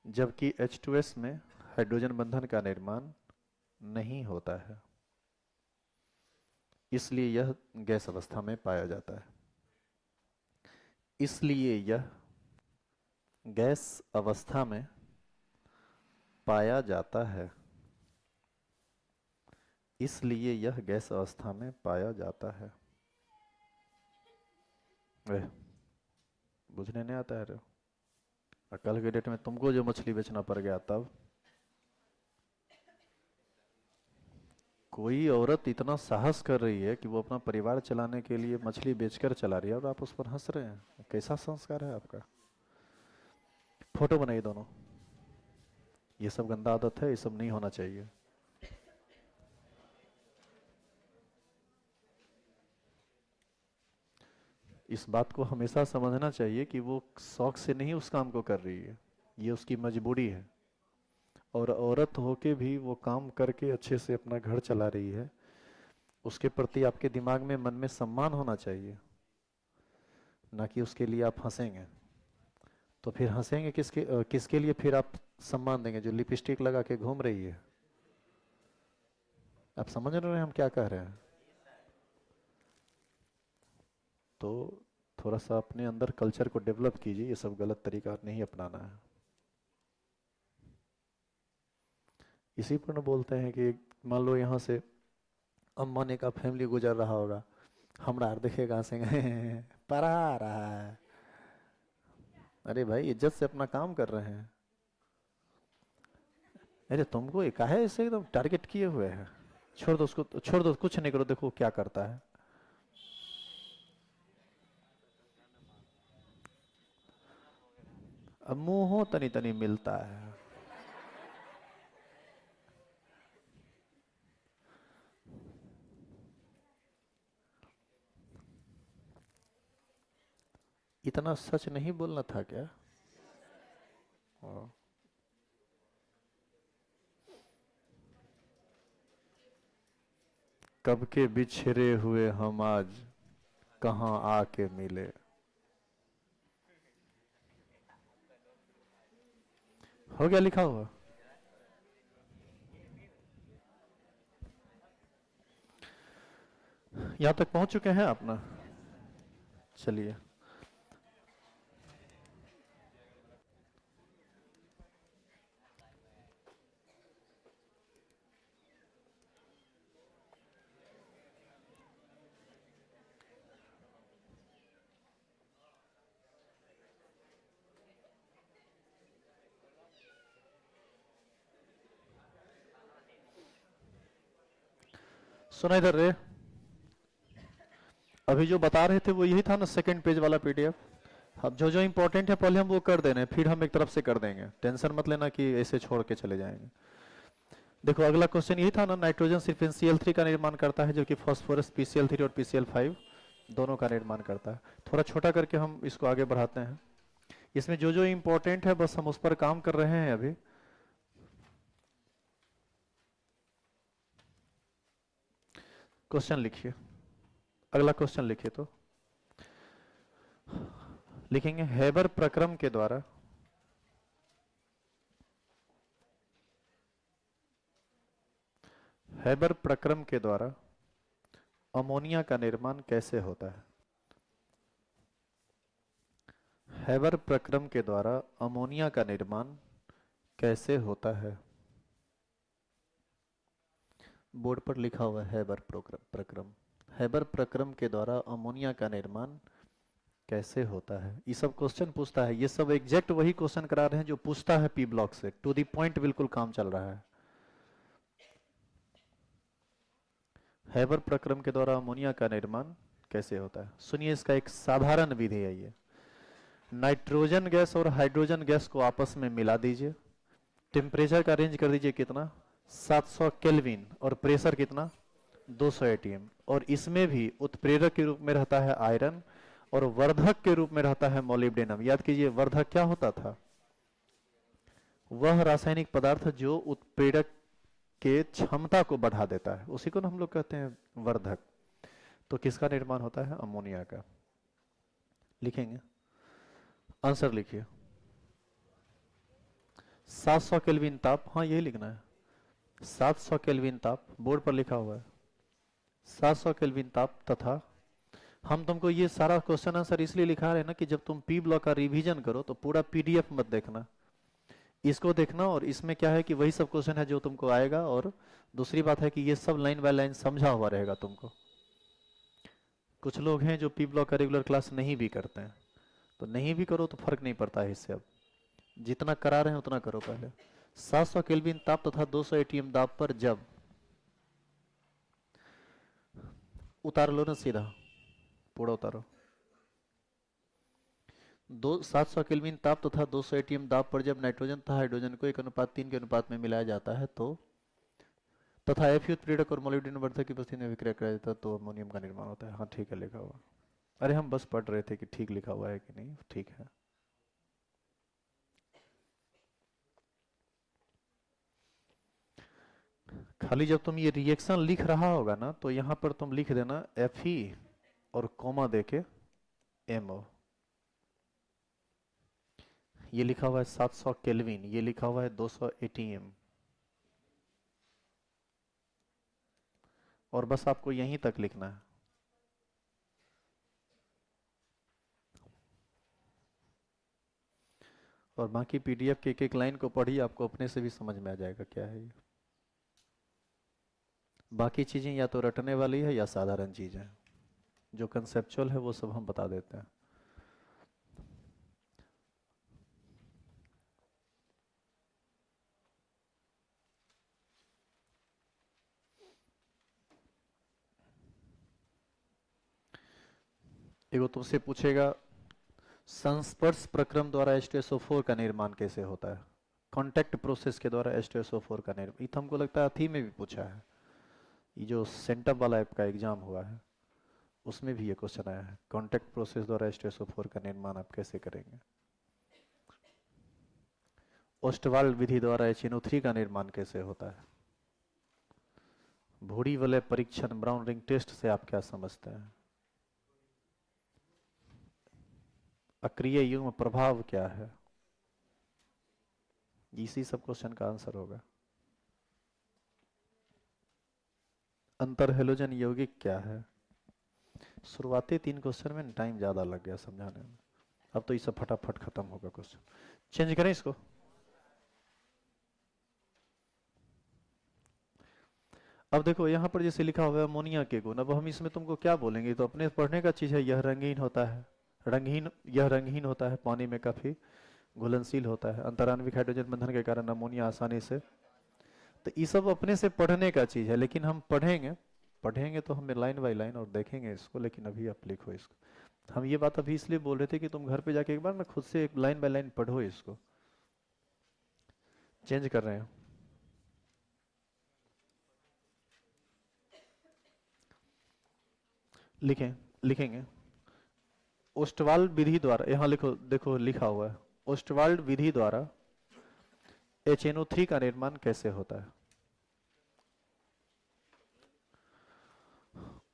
Speaker 1: जबकि H2S में हाइड्रोजन बंधन का निर्माण नहीं होता है, इसलिए यह गैस अवस्था में पाया जाता है। इसलिए यह गैस अवस्था में पाया जाता है। इसलिए यह गैस अवस्था में पाया जाता है। बुझने नहीं आता है रे? कल के डेट में तुमको जो मछली बेचना पड़ गया, तब कोई औरत इतना साहस कर रही है कि वो अपना परिवार चलाने के लिए मछली बेचकर चला रही है, और आप उस पर हंस रहे हैं। कैसा संस्कार है आपका? फोटो बनाइए दोनों। ये सब गंदा आदत है, ये सब नहीं होना चाहिए। इस बात को हमेशा समझना चाहिए कि वो शौक से नहीं उस काम को कर रही है, ये उसकी मजबूरी है। और औरत होके भी वो काम करके अच्छे से अपना घर चला रही है, उसके प्रति आपके दिमाग में, मन में सम्मान होना चाहिए, ना कि उसके लिए आप हंसेंगे। तो फिर हंसेंगे किसके लिए फिर आप सम्मान देंगे? जो लिपस्टिक लगा के घूम रही है। आप समझ रहे हैं हम क्या कह रहे हैं? तो थोड़ा सा अपने अंदर कल्चर को डेवलप कीजिए, ये सब गलत तरीका नहीं अपनाना है। इसी पर न बोलते हैं कि मान लो यहाँ से अम्बानी का फैमिली गुजर रहा होगा, हमरा आर देखे कहाँ से गए पढ़ा रहा है। अरे भाई इज्जत से अपना काम कर रहे हैं। अरे तुमको एक है ऐसे एकदम टारगेट किए हुए हैं। छोड़ दो उसको, छोड़ दो, कुछ नहीं करो, देखो क्या करता है। अब मुंह तनी तनी मिलता है। इतना सच नहीं बोलना था क्या? हाँ। कब के बिछड़े हुए हम आज कहाँ आके मिले। हो गया लिखा हुआ। यहाँ तक पहुंच चुके हैं अपना। चलिए। सुना इधर रे। अभी जो बता रहे थे वो यही था ना, सेकंड पेज वाला पीडीएफ। अब जो जो इंपॉर्टेंट है पहले हम वो कर दे रहे हैं, फिर हम एक तरफ से कर देंगे, टेंशन मत लेना कि ऐसे छोड़ के चले जाएंगे। देखो अगला क्वेश्चन यही था ना, नाइट्रोजन सिर्फ NCl3 का निर्माण करता है, जबकि फास्फोरस PCl3 और PCl5 दोनों का निर्माण करता है। थोड़ा छोटा करके हम इसको आगे बढ़ाते हैं। इसमें जो जो इंपॉर्टेंट है बस हम उस पर काम कर रहे हैं अभी। क्वेश्चन लिखिए, अगला क्वेश्चन लिखिए। तो लिखेंगे हैबर प्रक्रम के द्वारा हैबर प्रक्रम के द्वारा अमोनिया का निर्माण कैसे होता है। हैबर प्रक्रम के द्वारा अमोनिया का निर्माण कैसे होता है। बोर्ड पर लिखा हुआ है हैबर प्रक्रम। हैबर प्रक्रम के द्वारा अमोनिया का निर्माण कैसे होता है। ये सब क्वेश्चन पूछता है, ये सब एग्जैक्ट वही क्वेश्चन करा रहे हैं जो पूछता है पी ब्लॉक से, टू दी पॉइंट बिल्कुल काम चल रहा है। हैबर प्रक्रम के द्वारा अमोनिया का निर्माण कैसे होता है, सुनिए। इसका एक साधारण विधि है ये। नाइट्रोजन गैस और हाइड्रोजन गैस को आपस में मिला दीजिए, टेम्परेचर का रेंज कर दीजिए कितना, 700 केल्विन, और प्रेशर कितना, 200 एटीएम। और इसमें भी उत्प्रेरक के रूप में रहता है आयरन और वर्धक के रूप में रहता है मोलिब्डेनम। याद कीजिए वर्धक क्या होता था, वह रासायनिक पदार्थ जो उत्प्रेरक के क्षमता को बढ़ा देता है, उसी को ना हम लोग कहते हैं वर्धक। तो किसका निर्माण होता है, अमोनिया का। लिखेंगे, आंसर लिखिए। 700 केल्विन ताप, हाँ यही लिखना है। 700 केल्विन ताप, बोर्ड पर लिखा हुआ है। 700 केल्विन ताप तथा, हम तुमको ये सारा क्वेश्चन आंसर इसलिए लिखा रहे हैं ना कि जब तुम पी ब्लॉक का रिवीजन करो तो पूरा पीडीएफ मत देखना, इसको देखना। और इसमें क्या है कि वही सब क्वेश्चन है जो तुमको आएगा, और दूसरी बात है कि ये सब लाइन बाय लाइन समझा हुआ रहेगा तुमको। कुछ लोग हैं जो पी ब्लॉक का रेगुलर क्लास नहीं भी करते हैं, तो नहीं भी करो तो फर्क नहीं पड़ता है इससे। अब जितना करा रहे हैं उतना करो पहले। 700 केल्विन ताप तथा 200 एटीएम दाब पर जब, उतार लो ना सीधा, पूरा उतारो। 700 केल्विन ताप तथा 200 एटीएम दाब पर जब नाइट्रोजन तथा हाइड्रोजन को 1:3 के अनुपात में मिलाया जाता है तो, तथा एफ उत्प्रेरक और मोलिब्डेनम वर्धक की उपस्थिति में विक्रिया कराया जाता है तो अमोनियम का निर्माण होता है। हाँ ठीक है लिखा हुआ। अरे हम बस पढ़ रहे थे कि ठीक लिखा हुआ है कि नहीं, ठीक है। खाली जब तुम ये रिएक्शन लिख रहा होगा ना तो यहां पर तुम लिख देना Fe और कॉमा देके MO। ये लिखा हुआ है 700 केल्विन, ये लिखा हुआ है 200 ATM, और बस आपको यहीं तक लिखना है। और बाकी पीडीएफ के एक एक लाइन को पढ़िए, आपको अपने से भी समझ में आ जाएगा क्या है ये। बाकी चीज़ें या तो रटने वाली है या साधारण चीज़ है, जो कंसेप्चुअल है वो सब हम बता देते हैं। एगो तुमसे पूछेगा, संस्पर्श प्रक्रम द्वारा H2SO4 का निर्माण कैसे होता है? कांटेक्ट प्रोसेस के द्वारा H2SO4 का निर्माण, ये तो हमको लगता है अथी में भी पूछा है, ये जो सेंटअप वाला ऐप का एग्जाम हुआ है उसमें भी ये क्वेश्चन आया है, कांटेक्ट प्रोसेस द्वारा H2SO4 का निर्माण आप कैसे करेंगे? ओस्टवाल्ड विधि द्वारा HNO3 का निर्माण कैसे होता है? भूरी वलय परीक्षण ब्राउन रिंग टेस्ट से आप क्या समझते हैं? अक्रिय युग्म प्रभाव क्या है? इसी सब क्वेश्चन का आंसर होगा। अंतर हेलोजन यौगिक क्या है? शुरुआती 3 क्वेश्चन में टाइम ज़्यादा लग गया समझाने में, अब तो ये सब फटाफट खत्म होगा क्वेश्चन। चेंज करें इसको। अब देखो यहाँ पर जैसे लिखा हुआ है अमोनिया के गुण, अब हम इसमें तुमको क्या बोलेंगे, तो अपने पढ़ने का चीज़ है, यह रंगीन होता है, यह रंगहीन होता है, पानी में काफ़ी घुलनशील होता है, अंतराण्विक हाइड्रोजन बंधन के कारण अमोनिया आसानी से, तो ये सब अपने से पढ़ने का चीज़ है, लेकिन हम पढ़ेंगे तो हमें लाइन बाय लाइन और देखेंगे इसको, लेकिन अभी आप लिखो इसको। हम ये बात अभी इसलिए बोल रहे थे कि तुम घर पे जाके एक बार ना खुद से एक लाइन बाय लाइन पढ़ो इसको। चेंज कर रहे हैं, लिखेंगे ओस्टवाल्ड विधि द्वारा, यहाँ लिखो, देखो लिखा हुआ है, ओस्टवाल्ड विधि द्वारा HNO3 का निर्माण कैसे होता है?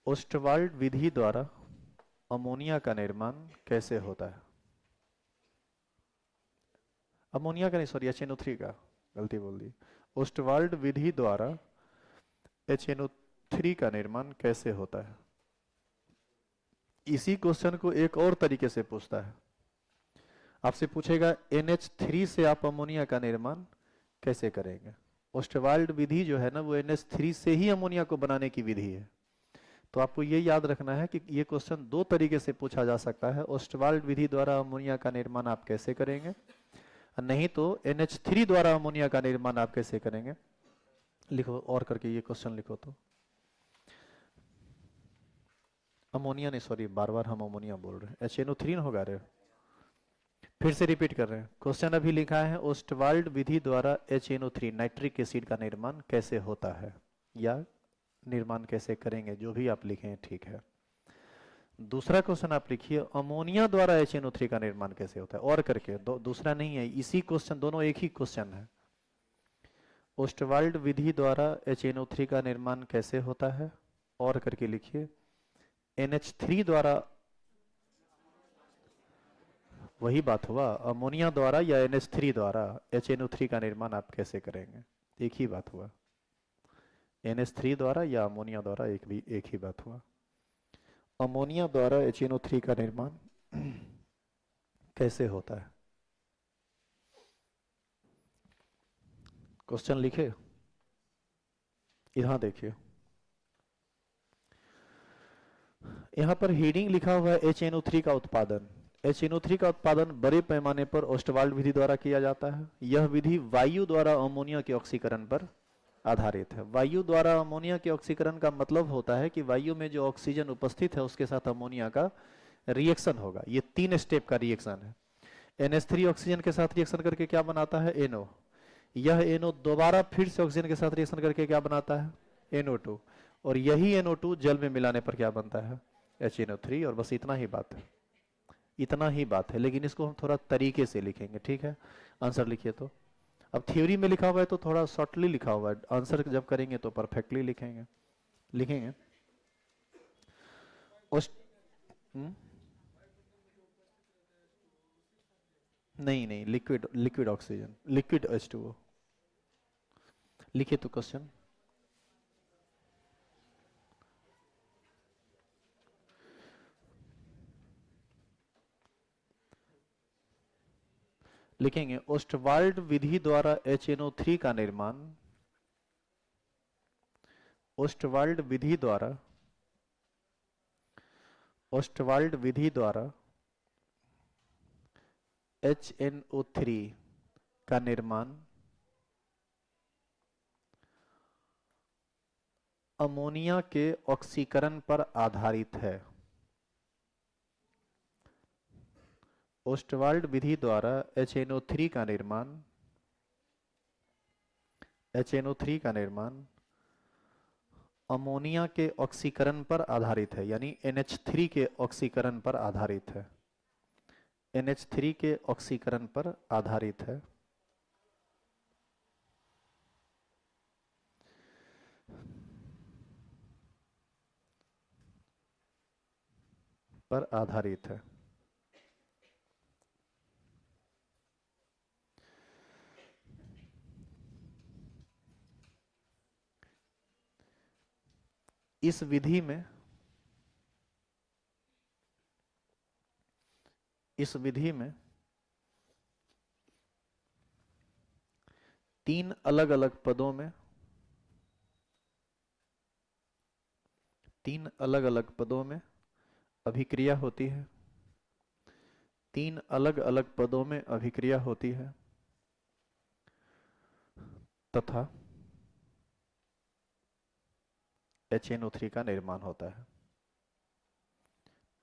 Speaker 1: ओस्टवाल्ड विधि द्वारा अमोनिया का निर्माण कैसे होता है? अमोनिया का नहीं, सॉरी, HNO3 का, गलती बोल दी। ओस्टवाल्ड विधि द्वारा HNO3 का निर्माण कैसे होता है? इसी क्वेश्चन को एक और तरीके से पूछता है, आपसे पूछेगा NH3 से आप अमोनिया का निर्माण कैसे करेंगे? ओस्टवाल्ड विधि जो है ना, वो NH3 से ही अमोनिया को बनाने की विधि है। तो आपको ये याद रखना है कि ये क्वेश्चन 2 तरीके से पूछा जा सकता है, ओस्टवाल्ड विधि द्वारा अमोनिया का निर्माण आप कैसे करेंगे, नहीं तो NH3 द्वारा अमोनिया का निर्माण आप कैसे करेंगे। लिखो और करके ये क्वेश्चन लिखो, तो अमोनिया नहीं, सॉरी, बार बार हम अमोनिया बोल रहे हैं, HNO3 होगा रे, फिर से रिपीट कर रहे हैं। क्वेश्चन अभी लिखा है ओस्टवाल्ड विधि द्वारा HNO3 नाइट्रिक एसिड का निर्माण कैसे होता है, या निर्माण कैसे करेंगे, जो भी आप लिखें ठीक है। दूसरा क्वेश्चन आप लिखिए अमोनिया द्वारा HNO3 का निर्माण कैसे होता है, और करके दूसरा नहीं है, इसी क्वेश्चन, दोनों एक ही क्वेश्चन है। ओस्टवाल्ड विधि द्वारा HNO3 का निर्माण कैसे होता है, और करके लिखिए NH3 द्वारा, वही बात हुआ, अमोनिया द्वारा या NH3 द्वारा HNO3 का निर्माण आप कैसे करेंगे, एक ही बात हुआ। NH3 द्वारा या अमोनिया द्वारा एक ही बात हुआ। अमोनिया द्वारा HNO3 का निर्माण कैसे होता है? क्वेश्चन लिखे, यहां देखिए, यहाँ पर हेडिंग लिखा हुआ है HNO3 का उत्पादन। HNO3 का उत्पादन बड़े पैमाने पर ओस्टवाल्ड विधि द्वारा किया जाता है। यह विधि वायु द्वारा अमोनिया के ऑक्सीकरण पर आधारित है। वायु द्वारा अमोनिया के ऑक्सीकरण का मतलब होता है कि वायु में जो ऑक्सीजन उपस्थित है उसके साथ अमोनिया का रिएक्शन होगा। ये 3 स्टेप का रिएक्शन है। NH3 ऑक्सीजन के साथ रिएक्शन करके क्या बनाता है, NO। यह NO दोबारा फिर से ऑक्सीजन के साथ रिएक्शन करके क्या बनाता है, NO2। और यही NO2 जल में मिलाने पर क्या बनता है, HNO3। और बस इतना ही बात है, इतना ही बात है, लेकिन इसको हम थोड़ा तरीके से लिखेंगे, ठीक है। आंसर लिखिए तो, अब थ्योरी में लिखा हुआ है तो थोड़ा शॉर्टली लिखा हुआ है, आंसर जब करेंगे तो परफेक्टली लिखेंगे। उस हम्म? नहीं नहीं, लिक्विड ऑक्सीजन, लिक्विड H2O। लिखिए तो क्वेश्चन, लिखेंगे ओस्टवाल्ड विधि द्वारा HNO3 का निर्माण, ओस्टवाल्ड विधि द्वारा, ओस्टवाल्ड विधि द्वारा HNO3 का निर्माण अमोनिया के ऑक्सीकरण पर आधारित है। ओस्टवाल्ड विधि द्वारा HNO3 का निर्माण, HNO3 का निर्माण अमोनिया के ऑक्सीकरण पर आधारित है, यानी NH3 के ऑक्सीकरण पर आधारित है, NH3 के ऑक्सीकरण पर आधारित है। पर आधारित है। इस विधि में, इस विधि में तीन अलग अलग पदों में, तीन अलग अलग पदों में अभिक्रिया होती है, तीन अलग अलग पदों में अभिक्रिया होती है तथा HNO3 का निर्माण होता है,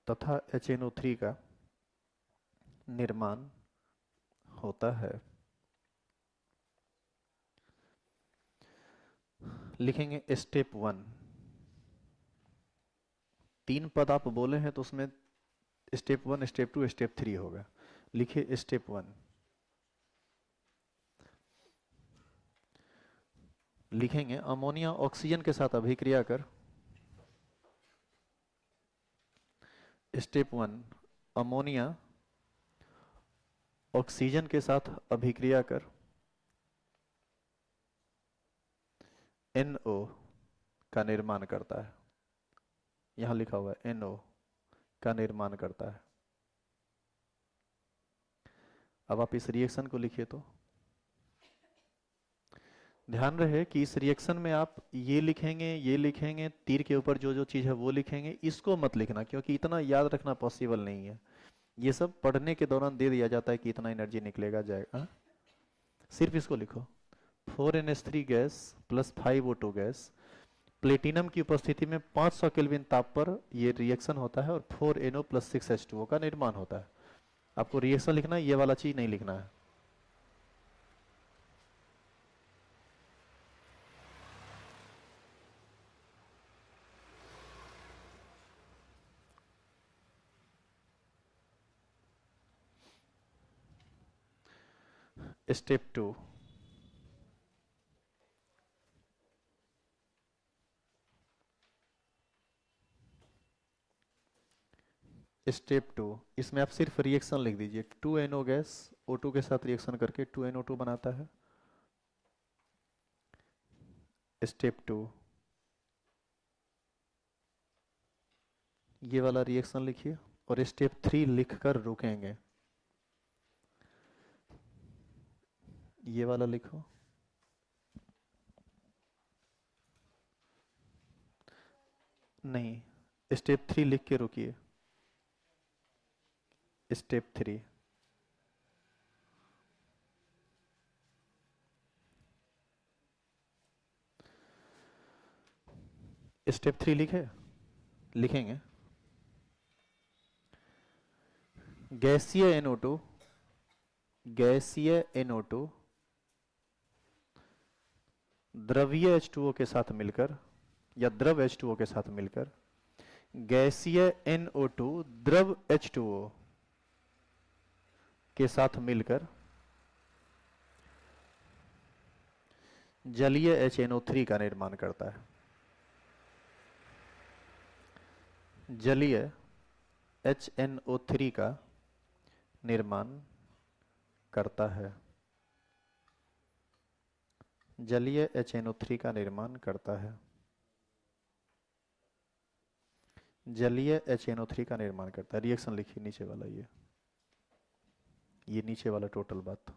Speaker 1: तथा HNO3 का निर्माण होता है। लिखेंगे स्टेप 1। तीन पद आप बोले हैं तो उसमें स्टेप 1, स्टेप 2, स्टेप 3 होगा। लिखिए स्टेप 1। लिखेंगे अमोनिया ऑक्सीजन के साथ अभिक्रिया कर, स्टेप 1 अमोनिया ऑक्सीजन के साथ अभिक्रिया कर NO का निर्माण करता है। यहां लिखा हुआ है NO का निर्माण करता है। अब आप इस रिएक्शन को लिखिए तो ध्यान रहे कि इस रिएक्शन में आप ये लिखेंगे, तीर के ऊपर जो जो चीज है वो लिखेंगे, इसको मत लिखना क्योंकि इतना याद रखना पॉसिबल नहीं है। ये सब पढ़ने के दौरान दे दिया जाता है कि इतना एनर्जी निकलेगा जाएगा। सिर्फ इसको लिखो 4NH3 gas plus 5O2 gas platinum की उपस्थिति में 500 केल्विन ताप पर ये रिएक्शन होता है और 4NO प्लस 6H2O का निर्माण होता है। आपको रिएक्शन लिखना है, ये वाला चीज नहीं लिखना है। स्टेप 2 स्टेप 2 इसमें आप सिर्फ रिएक्शन लिख दीजिए। 2NO गैस O2 के साथ रिएक्शन करके 2NO2 बनाता है। स्टेप 2 ये वाला रिएक्शन लिखिए और स्टेप 3 लिखकर रुकेंगे। ये वाला लिखो, नहीं स्टेप 3 लिख के रुकिए। स्टेप 3 स्टेप 3 लिखे, लिखेंगे गैसीय NO2, गैसीय NO2 द्रवीय H2O के साथ मिलकर या द्रव H2O के साथ मिलकर गैसीय NO2 द्रव H2O के साथ मिलकर जलीय HNO3 का निर्माण करता है। जलीय HNO3 का निर्माण करता है। जलीय HNO3 का निर्माण करता है। जलीय HNO3 का निर्माण करता है। रिएक्शन लिखिए नीचे वाला ये ये नीचे वाला टोटल बात।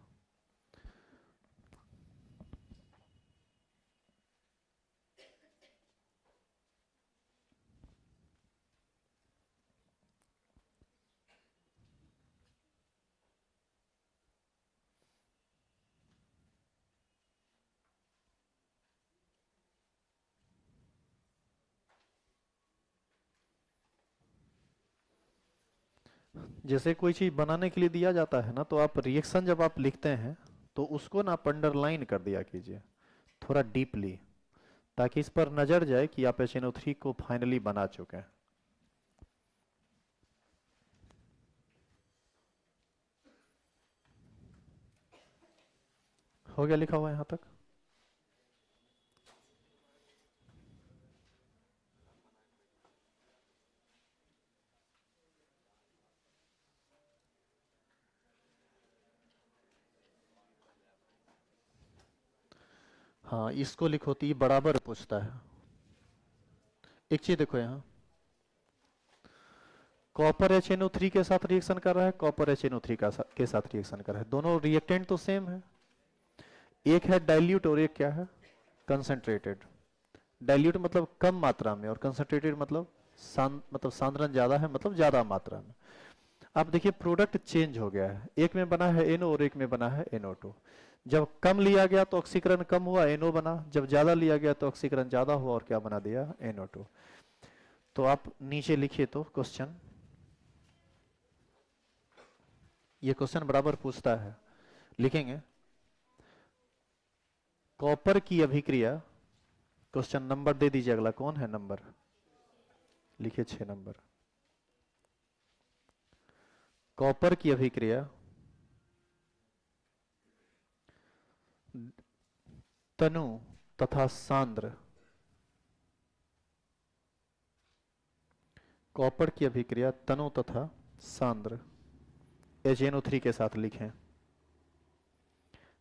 Speaker 1: जैसे कोई चीज बनाने के लिए दिया जाता है ना, तो आप रिएक्शन जब आप लिखते हैं तो उसको ना आप अंडरलाइन कर दिया कीजिए थोड़ा डीपली, ताकि इस पर नजर जाए कि आप HNO3 को फाइनली बना चुके हैं। हो गया लिखा हुआ यहां तक? हाँ, इसको लिखो तो ये बराबर पूछता है। एक चीज देखो यहाँ, कॉपर HNO3 के साथ रिएक्शन कर रहा है, कॉपर HNO3 के साथ रिएक्शन कर रहा है, दोनों रिएक्टेंट तो सेम है। एक है डाइल्यूट और एक क्या है, कंसंट्रेटेड। डाइल्यूट मतलब कम मात्रा में, और कंसंट्रेटेड मतलब सांद्रण ज्यादा है, मतलब ज्यादा मात्रा में। आप देखिए प्रोडक्ट चेंज हो गया है, एक में बना है NO और एक में बना है NO2। जब कम लिया गया तो ऑक्सीकरण कम हुआ, NO बना, जब ज्यादा लिया गया तो ऑक्सीकरण ज्यादा हुआ और क्या बना दिया, NO2। तो आप नीचे लिखिए तो क्वेश्चन, ये क्वेश्चन बराबर पूछता है, लिखेंगे कॉपर की अभिक्रिया, क्वेश्चन नंबर दे दीजिए, अगला कौन है नंबर, लिखिए 6 नंबर। कॉपर की अभिक्रिया तनु तथा सांद्र, कॉपर की अभिक्रिया तनु तथा सांद्र HNO3 के साथ लिखें।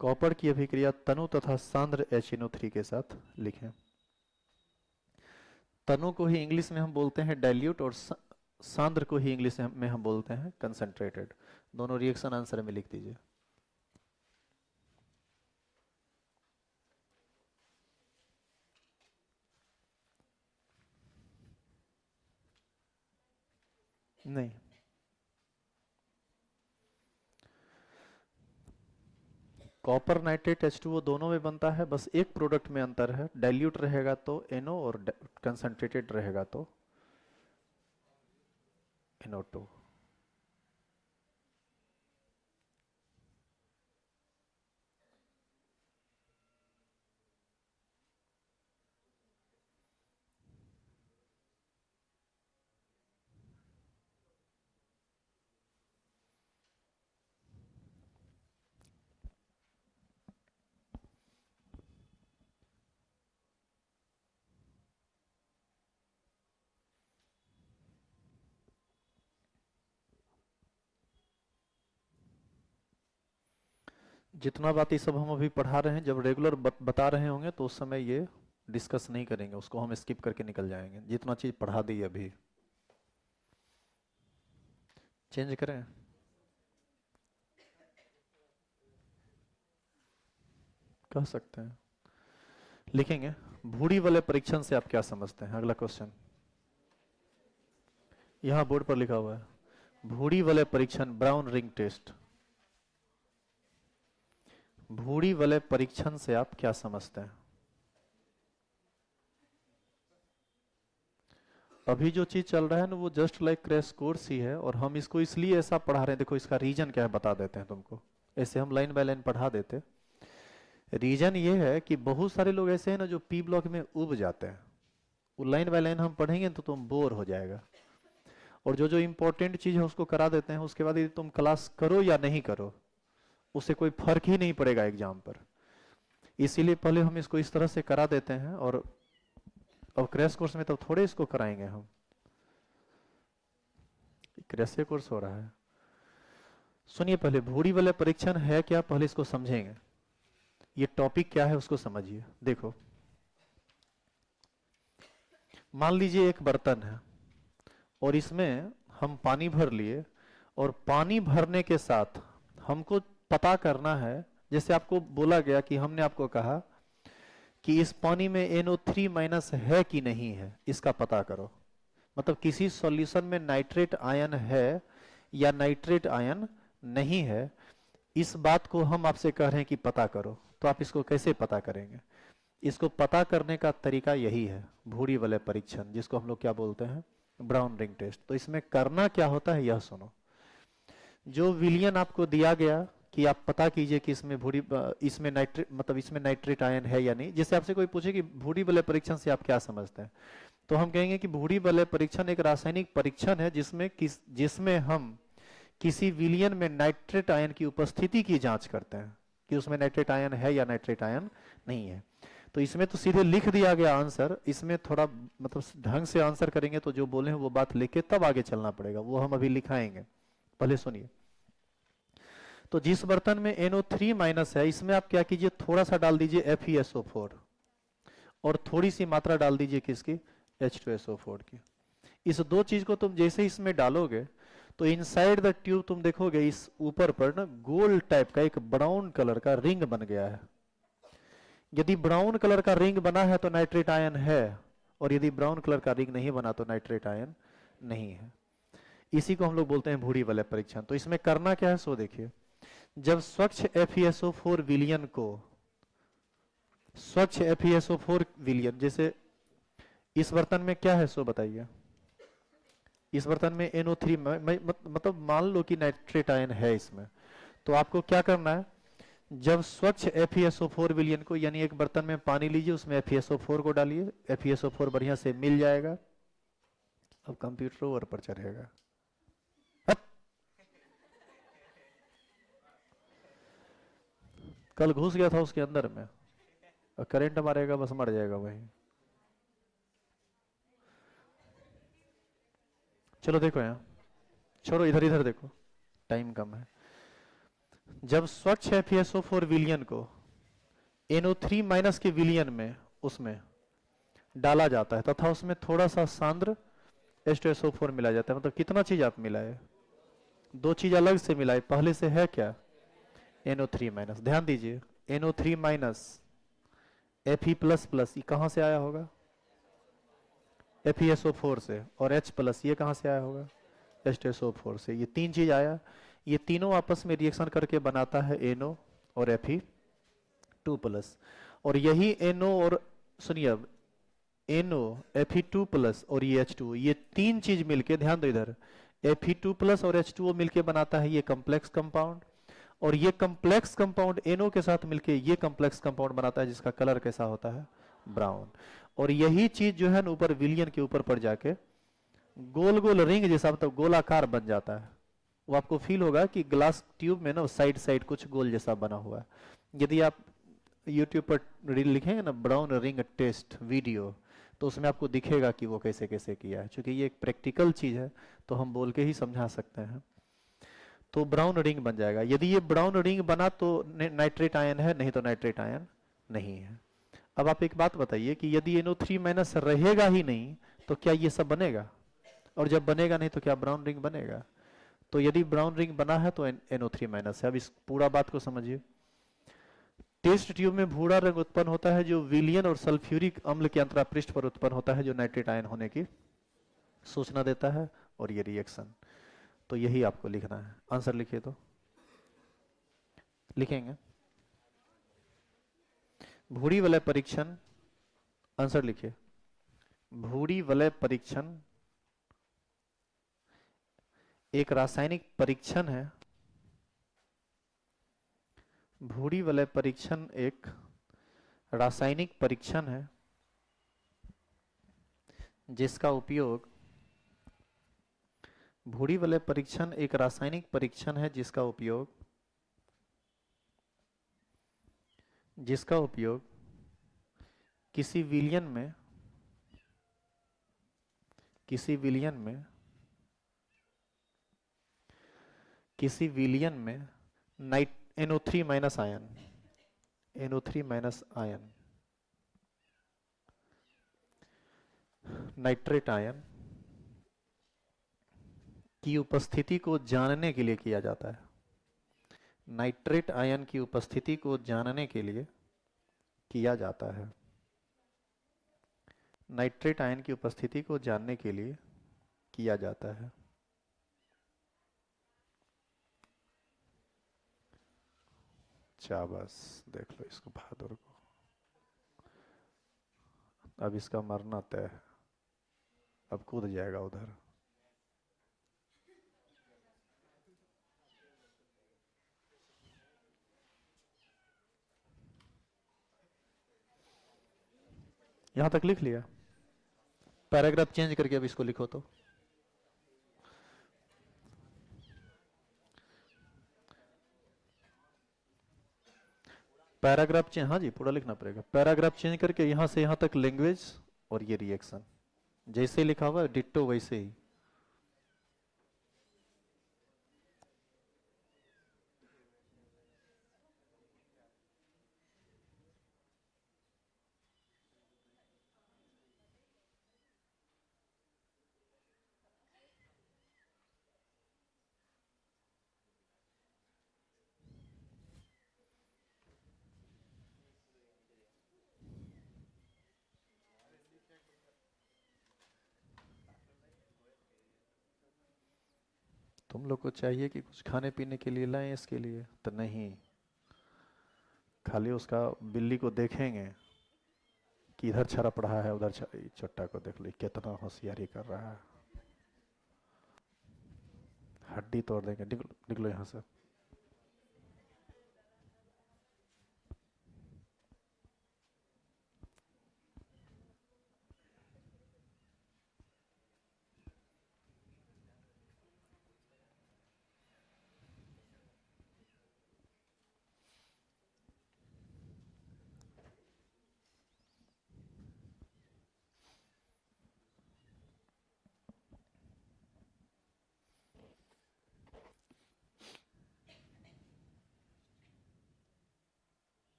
Speaker 1: कॉपर की अभिक्रिया तनु तथा सांद्र HNO3 के साथ लिखें। तनु को ही इंग्लिश में हम बोलते हैं डाइल्यूट, और सांद्र को ही इंग्लिश में हम बोलते हैं कंसंट्रेटेड। दोनों रिएक्शन आंसर में लिख दीजिए। नहीं, कॉपर नाइट्रेट H2O दोनों में बनता है, बस एक प्रोडक्ट में अंतर है, डाइल्यूट रहेगा तो NO और कंसंट्रेटेड रहेगा तो NO2। जितना बात ये सब हम अभी पढ़ा रहे हैं, जब रेगुलर बता रहे होंगे तो उस समय ये डिस्कस नहीं करेंगे, उसको हम स्किप करके निकल जाएंगे। जितना चीज पढ़ा दी अभी, चेंज करें, कह सकते हैं। लिखेंगे भूरी वाले परीक्षण से आप क्या समझते हैं, अगला क्वेश्चन यहां बोर्ड पर लिखा हुआ है, भूरी वाले परीक्षण, ब्राउन रिंग टेस्ट। भूरी वाले परीक्षण से आप क्या समझते हैं? अभी जो चीज चल रहा है ना, वो जस्ट लाइक क्रैश कोर्स ही है, और हम इसको इसलिए ऐसा पढ़ा रहे हैं, देखो इसका रीजन क्या है बता देते हैं तुमको, ऐसे हम लाइन बाय लाइन पढ़ा देते। रीजन ये है कि बहुत सारे लोग ऐसे हैं ना जो पी ब्लॉक में उब जाते हैं, वो लाइन बाय लाइन हम पढ़ेंगे तो तुम बोर हो जाएगा, और जो जो इंपॉर्टेंट चीज है उसको करा देते हैं, उसके बाद यदि तुम क्लास करो या नहीं करो उससे कोई फर्क ही नहीं पड़ेगा एग्जाम पर। इसीलिए पहले हम इसको इस तरह से करा देते हैं, और अब क्रैश कोर्स में तो थोड़े इसको कराएंगे हम, क्रैश कोर्स हो रहा है। सुनिए, पहले भूरी वाले परीक्षण है क्या, पहले इसको समझेंगे, ये टॉपिक क्या है उसको समझिए। देखो, मान लीजिए एक बर्तन है और इसमें हम पानी भर लिए, और पानी भरने के साथ हमको पता करना है, जैसे आपको बोला गया कि हमने आपको कहा कि इस पानी में NO3 माइनस है कि नहीं है, इसका पता करो। मतलब किसी सॉल्यूशन में नाइट्रेट आयन है या नाइट्रेट आयन नहीं है, इस बात को हम आपसे कह रहे हैं कि पता करो। तो आप इसको कैसे पता करेंगे? इसको पता करने का तरीका यही है, भूरी वलय परीक्षण, जिसको हम लोग क्या बोलते हैं, ब्राउन रिंग टेस्ट। तो इसमें करना क्या होता है यह सुनो। जो विलियन आपको दिया गया कि आप पता कीजिए कि इसमें इसमें नाइट्रेट मतलब इसमें नाइट्रेट आयन है या नहीं। जैसे आपसे कोई पूछे कि भूरी वलय परीक्षण से आप क्या समझते हैं, तो हम कहेंगे कि भूरी वलय परीक्षण एक रासायनिक परीक्षण है जिसमें हम किसी विलियन में नाइट्रेट आयन की उपस्थिति की जांच करते हैं कि उसमें नाइट्रेट आयन है या नाइट्रेट आयन नहीं है। तो इसमें तो सीधे लिख दिया गया आंसर, इसमें थोड़ा मतलब ढंग से आंसर करेंगे तो जो बोले हैं वो बात लिख के तब आगे चलना पड़ेगा, वो हम अभी लिखाएंगे। पहले सुनिए। तो जिस बर्तन में NO3 माइनस है, इसमें आप क्या कीजिए, थोड़ा सा डाल दीजिए FeSO4 और थोड़ी सी मात्रा डाल दीजिए किसकी, H2SO4 की। इस दो चीज को तुम जैसे इसमें डालोगे तो इनसाइड द ट्यूब तुम देखोगे इस ऊपर पर ना गोल्ड टाइप का एक ब्राउन कलर का रिंग बन गया है। यदि ब्राउन कलर का रिंग बना है तो नाइट्रेट आयन है, और यदि ब्राउन कलर का रिंग नहीं बना तो नाइट्रेट आयन नहीं है। इसी को हम लोग बोलते हैं भूरी वलय परीक्षण। तो इसमें करना क्या है सो देखिए। जब स्वच्छ FeSO4 विलियन को, स्वच्छ FeSO4 विलियन, जैसे इस बर्तन में क्या है सो बताइए, इस बर्तन में NO3 मतलब मान लो कि नाइट्रेट आयन है इसमें, तो आपको क्या करना है, जब स्वच्छ FeSO4 विलियन को, यानी एक बर्तन में पानी लीजिए, उसमें FeSO4 को डालिए, FeSO4 बढ़िया से मिल जाएगा। अब कंप्यूटर ओवर पर चढ़ेगा, कल घुस गया था उसके अंदर में, और करंट मारेगा बस मर जाएगा वही। चलो देखो यहाँ, छोड़ो, इधर इधर देखो, टाइम कम है। जब स्वच्छ FeSO4 विलियन को NO3 माइनस के विलियन में उसमें डाला जाता है तथा उसमें थोड़ा सा सांद्र H2SO4 मिला जाता है, मतलब कितना चीज आप मिलाए, दो चीज अलग से मिलाए। पहले से है क्या, NO3 माइनस, ध्यान दीजिए, NO3 minus Fe plus plus, ये कहां से आया होगा, FeSO4 से, और H प्लस ये कहां से आया होगा, H2SO4 से। ये तीन चीज आया, ये तीनों आपस में रिएक्शन करके बनाता है NO और Fe2 प्लस। और यही NO और, सुनिए अब, NO Fe2 प्लस और ये H2, ये तीन चीज मिलके, ध्यान दो इधर, Fe2 प्लस और H2O मिलके बनाता है ये कॉम्प्लेक्स कंपाउंड। और ये कॉम्प्लेक्स कंपाउंड NO के साथ मिलके ये कॉम्प्लेक्स कंपाउंड बनाता है जिसका कलर कैसा होता है, ब्राउन। और यही चीज जो है ना ऊपर विलियन के ऊपर पड़ जाके गोल गोल रिंग जैसा, मतलब गोलाकार बन जाता है। वो आपको फील होगा कि ग्लास ट्यूब में ना साइड साइड कुछ गोल जैसा बना हुआ है। यदि आप यूट्यूब पर रील लिखेंगे ना ब्राउन रिंग टेस्ट वीडियो, तो उसमें आपको दिखेगा कि वो कैसे कैसे किया है। क्योंकि ये एक प्रैक्टिकल चीज है तो हम बोल के ही समझा सकते हैं। तो ब्राउन रिंग बन जाएगा। यदि ये ब्राउन रिंग बना तो नाइट्रेट आयन है, नहीं तो नाइट्रेट आयन नहीं है। अब आप एक बात बताइए कि यदि NO3 माइनस रहेगा ही नहीं तो क्या ये सब बनेगा, और जब बनेगा नहीं तो क्या ब्राउन रिंग बनेगा। तो यदि ब्राउन रिंग बना है तो NO3 माइनस है। अब इस पूरा बात को समझिए। टेस्ट ट्यूब में भूरा रंग उत्पन्न होता है जो विलियन और सल्फ्यूरिक अम्ल के अंतरापृष्ठ पर उत्पन्न होता है, जो नाइट्रेट आयन होने की सूचना देता है, और ये रिएक्शन। तो यही आपको लिखना है। आंसर लिखिए, तो लिखेंगे भूरी वलय परीक्षण, आंसर लिखिए। भूरी वलय परीक्षण एक रासायनिक परीक्षण है। भूरी वलय परीक्षण एक रासायनिक परीक्षण है जिसका उपयोग, भूरी वलय परीक्षण एक रासायनिक परीक्षण है जिसका उपयोग किसी विलियन में night NO3 minus ion, nitrate ion की उपस्थिति को जानने के लिए किया जाता है। नाइट्रेट आयन की उपस्थिति को जानने के लिए किया जाता है। नाइट्रेट आयन की उपस्थिति को जानने के लिए किया जाता है। बस देख लो इसको बहादुर को, अब इसका मरना तय है, अब कूद जाएगा उधर। यहां तक लिख लिया, पैराग्राफ चेंज करके अब इसको लिखो तो। पैराग्राफ चेंज, हाँ जी पूरा लिखना पड़ेगा। पैराग्राफ चेंज करके यहां से यहां तक लैंग्वेज और ये रिएक्शन जैसे लिखा हुआ है डिट्टो वैसे ही। तुम लोग को चाहिए कि कुछ खाने पीने के लिए लाएं इसके लिए, तो नहीं, खाली उसका बिल्ली को देखेंगे कि इधर छरप रहा है उधर चट्टा को देख लो कितना होशियारी कर रहा है, हड्डी तोड़ देंगे। निकलो निकलो यहाँ से।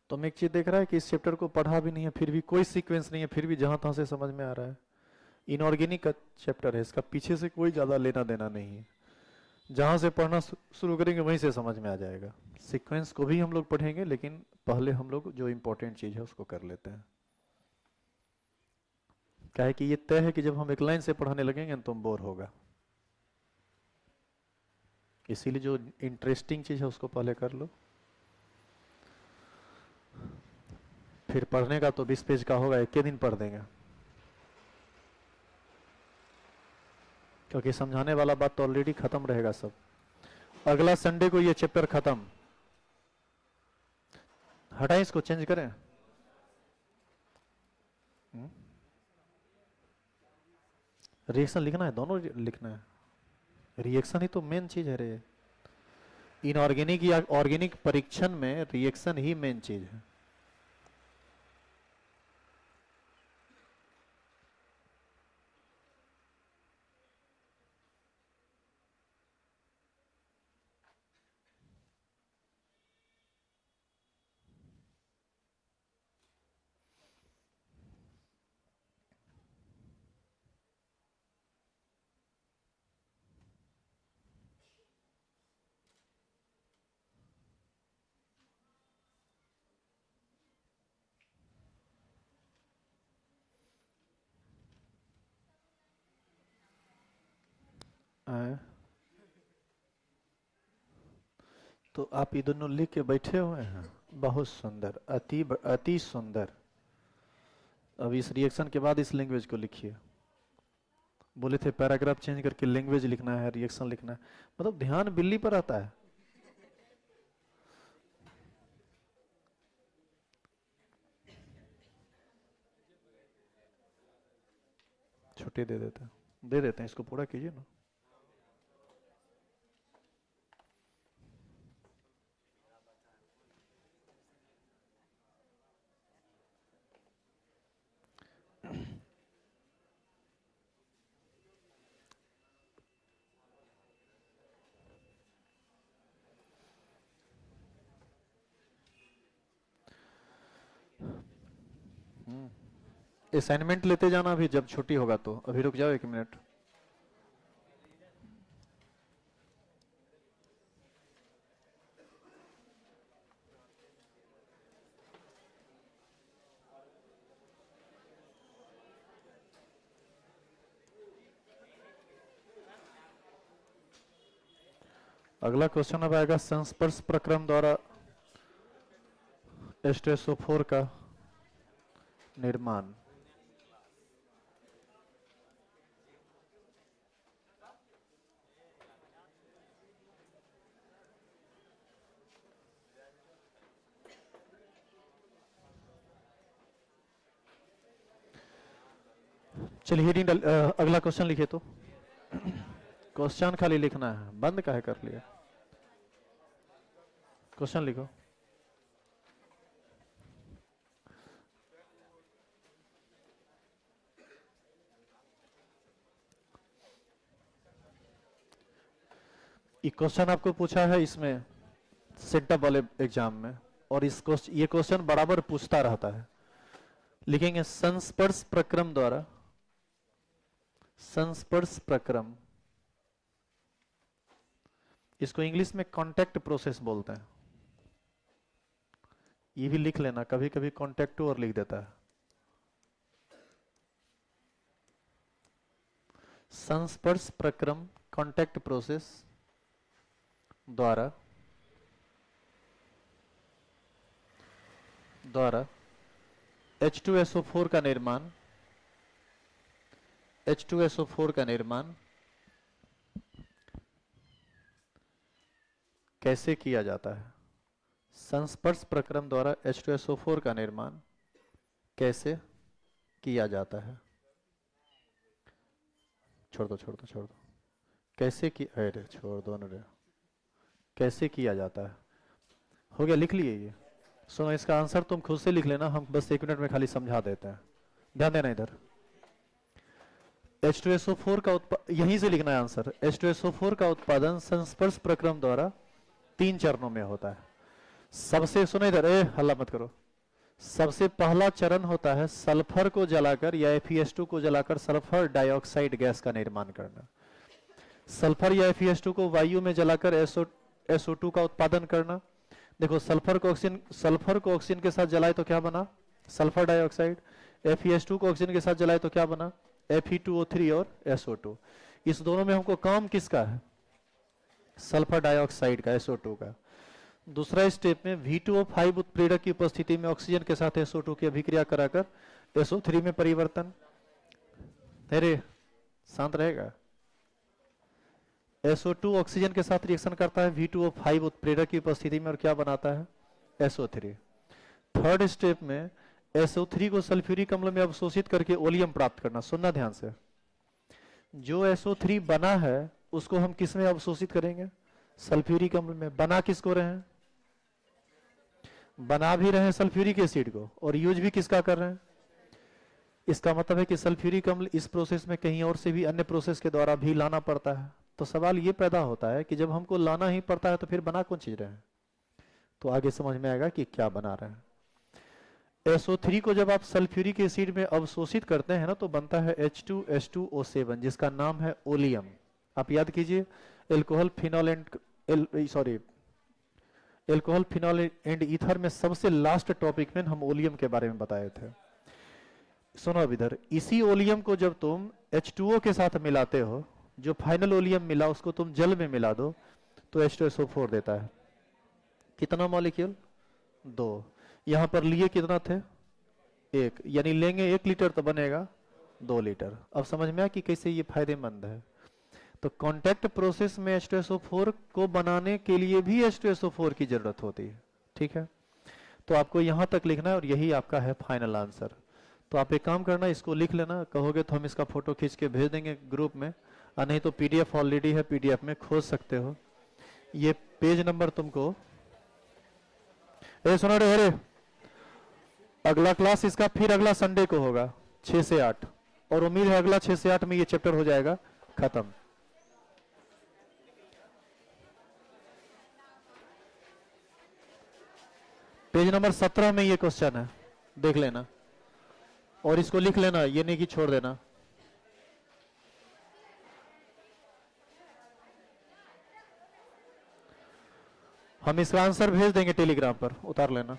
Speaker 1: तुम एक चीज देख रहा है कि इस चैप्टर को पढ़ा भी नहीं है, फिर भी कोई सीक्वेंस नहीं है, फिर भी जहां तहां से समझ में आ रहा है। इनऑर्गेनिक का चैप्टर है, इसका पीछे से कोई ज्यादा लेना देना नहीं है। जहां से पढ़ना शुरू करेंगे वहीं से समझ में आ जाएगा। सीक्वेंस को भी हम लोग पढ़ेंगे, लेकिन पहले हम लोग जो इंपॉर्टेंट चीज है उसको कर लेते हैं। क्या है कि ये तय है कि जब हम एक लाइन से पढ़ाने लगेंगे तो तुम बोर होगा, इसीलिए जो इंटरेस्टिंग चीज है उसको पहले कर लो। फिर पढ़ने का तो 20 पेज का होगा, एक के दिन पढ़ देंगे, क्योंकि समझाने वाला बात तो ऑलरेडी खत्म रहेगा सब। अगला संडे को ये चैप्टर खत्म। हटाएं इसको, चेंज करें। रिएक्शन लिखना है, दोनों लिखना है। रिएक्शन ही तो मेन चीज है रे। इनऑर्गेनिक या ऑर्गेनिक परीक्षण में रिएक्शन ही मेन चीज है। तो आप ये दोनों लिख के बैठे हुए हैं, बहुत सुंदर, अति सुंदर। अब इस रिएक्शन के बाद इस लैंग्वेज को लिखिए। बोले थे पैराग्राफ चेंज करके लैंग्वेज लिखना है, रिएक्शन लिखना है, मतलब ध्यान बिल्ली पर आता है। छुट्टी दे देते हैं, इसको पूरा कीजिए ना। असाइनमेंट लेते जाना अभी, जब छुट्टी होगा तो। अभी रुक जाओ 1 मिनट। अगला क्वेश्चन अब आएगा संस्पर्श प्रक्रम द्वारा H2SO4 का निर्माण। चलिए हेडिंग अगला क्वेश्चन लिखिए तो। क्वेश्चन खाली लिखना है, बंद काहे कर लिया। क्वेश्चन लिखो। ये क्वेश्चन आपको पूछा है इसमें सेटअप वाले एग्जाम में, और ये क्वेश्चन बराबर पूछता रहता है। लिखेंगे संस्पर्श प्रक्रम द्वारा, संस्पर्श प्रक्रम, इसको इंग्लिश में कांटेक्ट प्रोसेस बोलते हैं। ये भी लिख लेना, कभी कभी कांटेक्ट और लिख देता है। संस्पर्श प्रक्रम कांटेक्ट प्रोसेस द्वारा H2SO4 का निर्माण, H2SO4 का निर्माण कैसे किया जाता है। संस्पर्श प्रक्रम द्वारा H2SO4 का निर्माण कैसे किया जाता है। छोड़ दो कैसे की, अरे छोड़ दो न रे, कैसे किया जाता है। हो गया, लिख लिए ये। सुनो, इसका आंसर तुम खुद से लिख लेना, हम बस 1 मिनट में खाली समझा देते हैं। ध्यान देना इधर। H2SO4 का यहीं से लिखना है आंसर। H2SO4 का उत्पादन संस्पर्श प्रक्रम द्वारा 3 चरणों में होता है। सबसे, सुनो इधर, हल्ला मत करो। सबसे पहला चरण होता है सल्फर को जलाकर या FeS2 को जलाकर सल्फर डाइऑक्साइड गैस का निर्माण करना। सल्फर या FeS2 को वायु में जलाकर SO2 का उत्पादन करना। देखो, सल्फर को ऑक्सीजन के साथ जलाए तो क्या बना, सल्फर डाइऑक्साइड। FeS2 को ऑक्सीजन के साथ जलाए तो क्या बना, Fe2O3 और SO2। इस दोनों में हमको काम किसका है, सल्फर डाइऑक्साइड का, SO2 का। दूसरा स्टेप में V2O5 उत्प्रेरक की उपस्थिति में ऑक्सीजन के साथ SO2 की अभिक्रिया कराकर SO3 में परिवर्तन। अरे शांत रहेगा। SO2 ऑक्सीजन के साथ रिएक्शन करता है V2O5 उत्प्रेरक की उपस्थिति में और क्या बनाता है, SO3। थर्ड स्टेप में SO3 को सल्फ्यूरिक अम्ल में अवशोषित करके ओलियम प्राप्त करना। सुनना ध्यान से, जो SO3 बना है उसको हम किस में अवशोषित करेंगे, सल्फ्यूरिक अम्ल में। बना किसको रहे हैं, बना भी रहे हैं सल्फ्यूरिक एसिड को, और यूज भी किसका कर रहे हैं। इसका मतलब है कि सल्फ्यूरिक अम्ल इस प्रोसेस में कहीं और से भी अन्य प्रोसेस के द्वारा भी लाना पड़ता है। तो सवाल ये पैदा होता है कि जब हमको लाना ही पड़ता है तो फिर बना कौन चीज रहे हैं। तो आगे समझ में आएगा कि क्या बना रहे हैं। SO3 को जब आप सल्फ्यूरिक एसिड में अवशोषित करते हैं ना तो बनता है H2H2O7, जिसका नाम है ओलियम। आप याद कीजिए, एल्कोहल फिनॉल एंड ईथर में सबसे लास्ट टॉपिक में हम ओलियम के बारे में बताए थे। सुनो अब इधर, इसी ओलियम को जब तुम H2O के साथ मिलाते हो, जो फाइनल ओलियम मिला उसको तुम जल में मिला दो तो H2SO4 देता है। कितना मॉलिक्यूल, 2। यहां पर लिए कितना थे, 1, यानी लेंगे 1 लीटर तो बनेगा 2 लीटर। अब समझ में आया कि कैसे ये फायदेमंद है। तो कांटेक्ट प्रोसेस में H2SO4 को बनाने के लिए भी H2SO4 की जरूरत होती है। ठीक है, तो आपको यहां तक लिखना है और यही आपका है फाइनल आंसर। तो आप एक काम करना, इसको लिख लेना, कहोगे तो हम इसका फोटो खींच के भेज देंगे ग्रुप में, और नहीं तो PDF ऑलरेडी है, PDF में खोज सकते हो। ये पेज नंबर तुमको, सुनो रे, अरे अगला क्लास इसका फिर अगला संडे को होगा 6 से 8, और उम्मीद है अगला 6 से 8 में ये चैप्टर हो जाएगा खत्म। पेज नंबर 17 में ये क्वेश्चन है, देख लेना और इसको लिख लेना, ये नहीं कि छोड़ देना। हम इसका आंसर भेज देंगे टेलीग्राम पर, उतार लेना।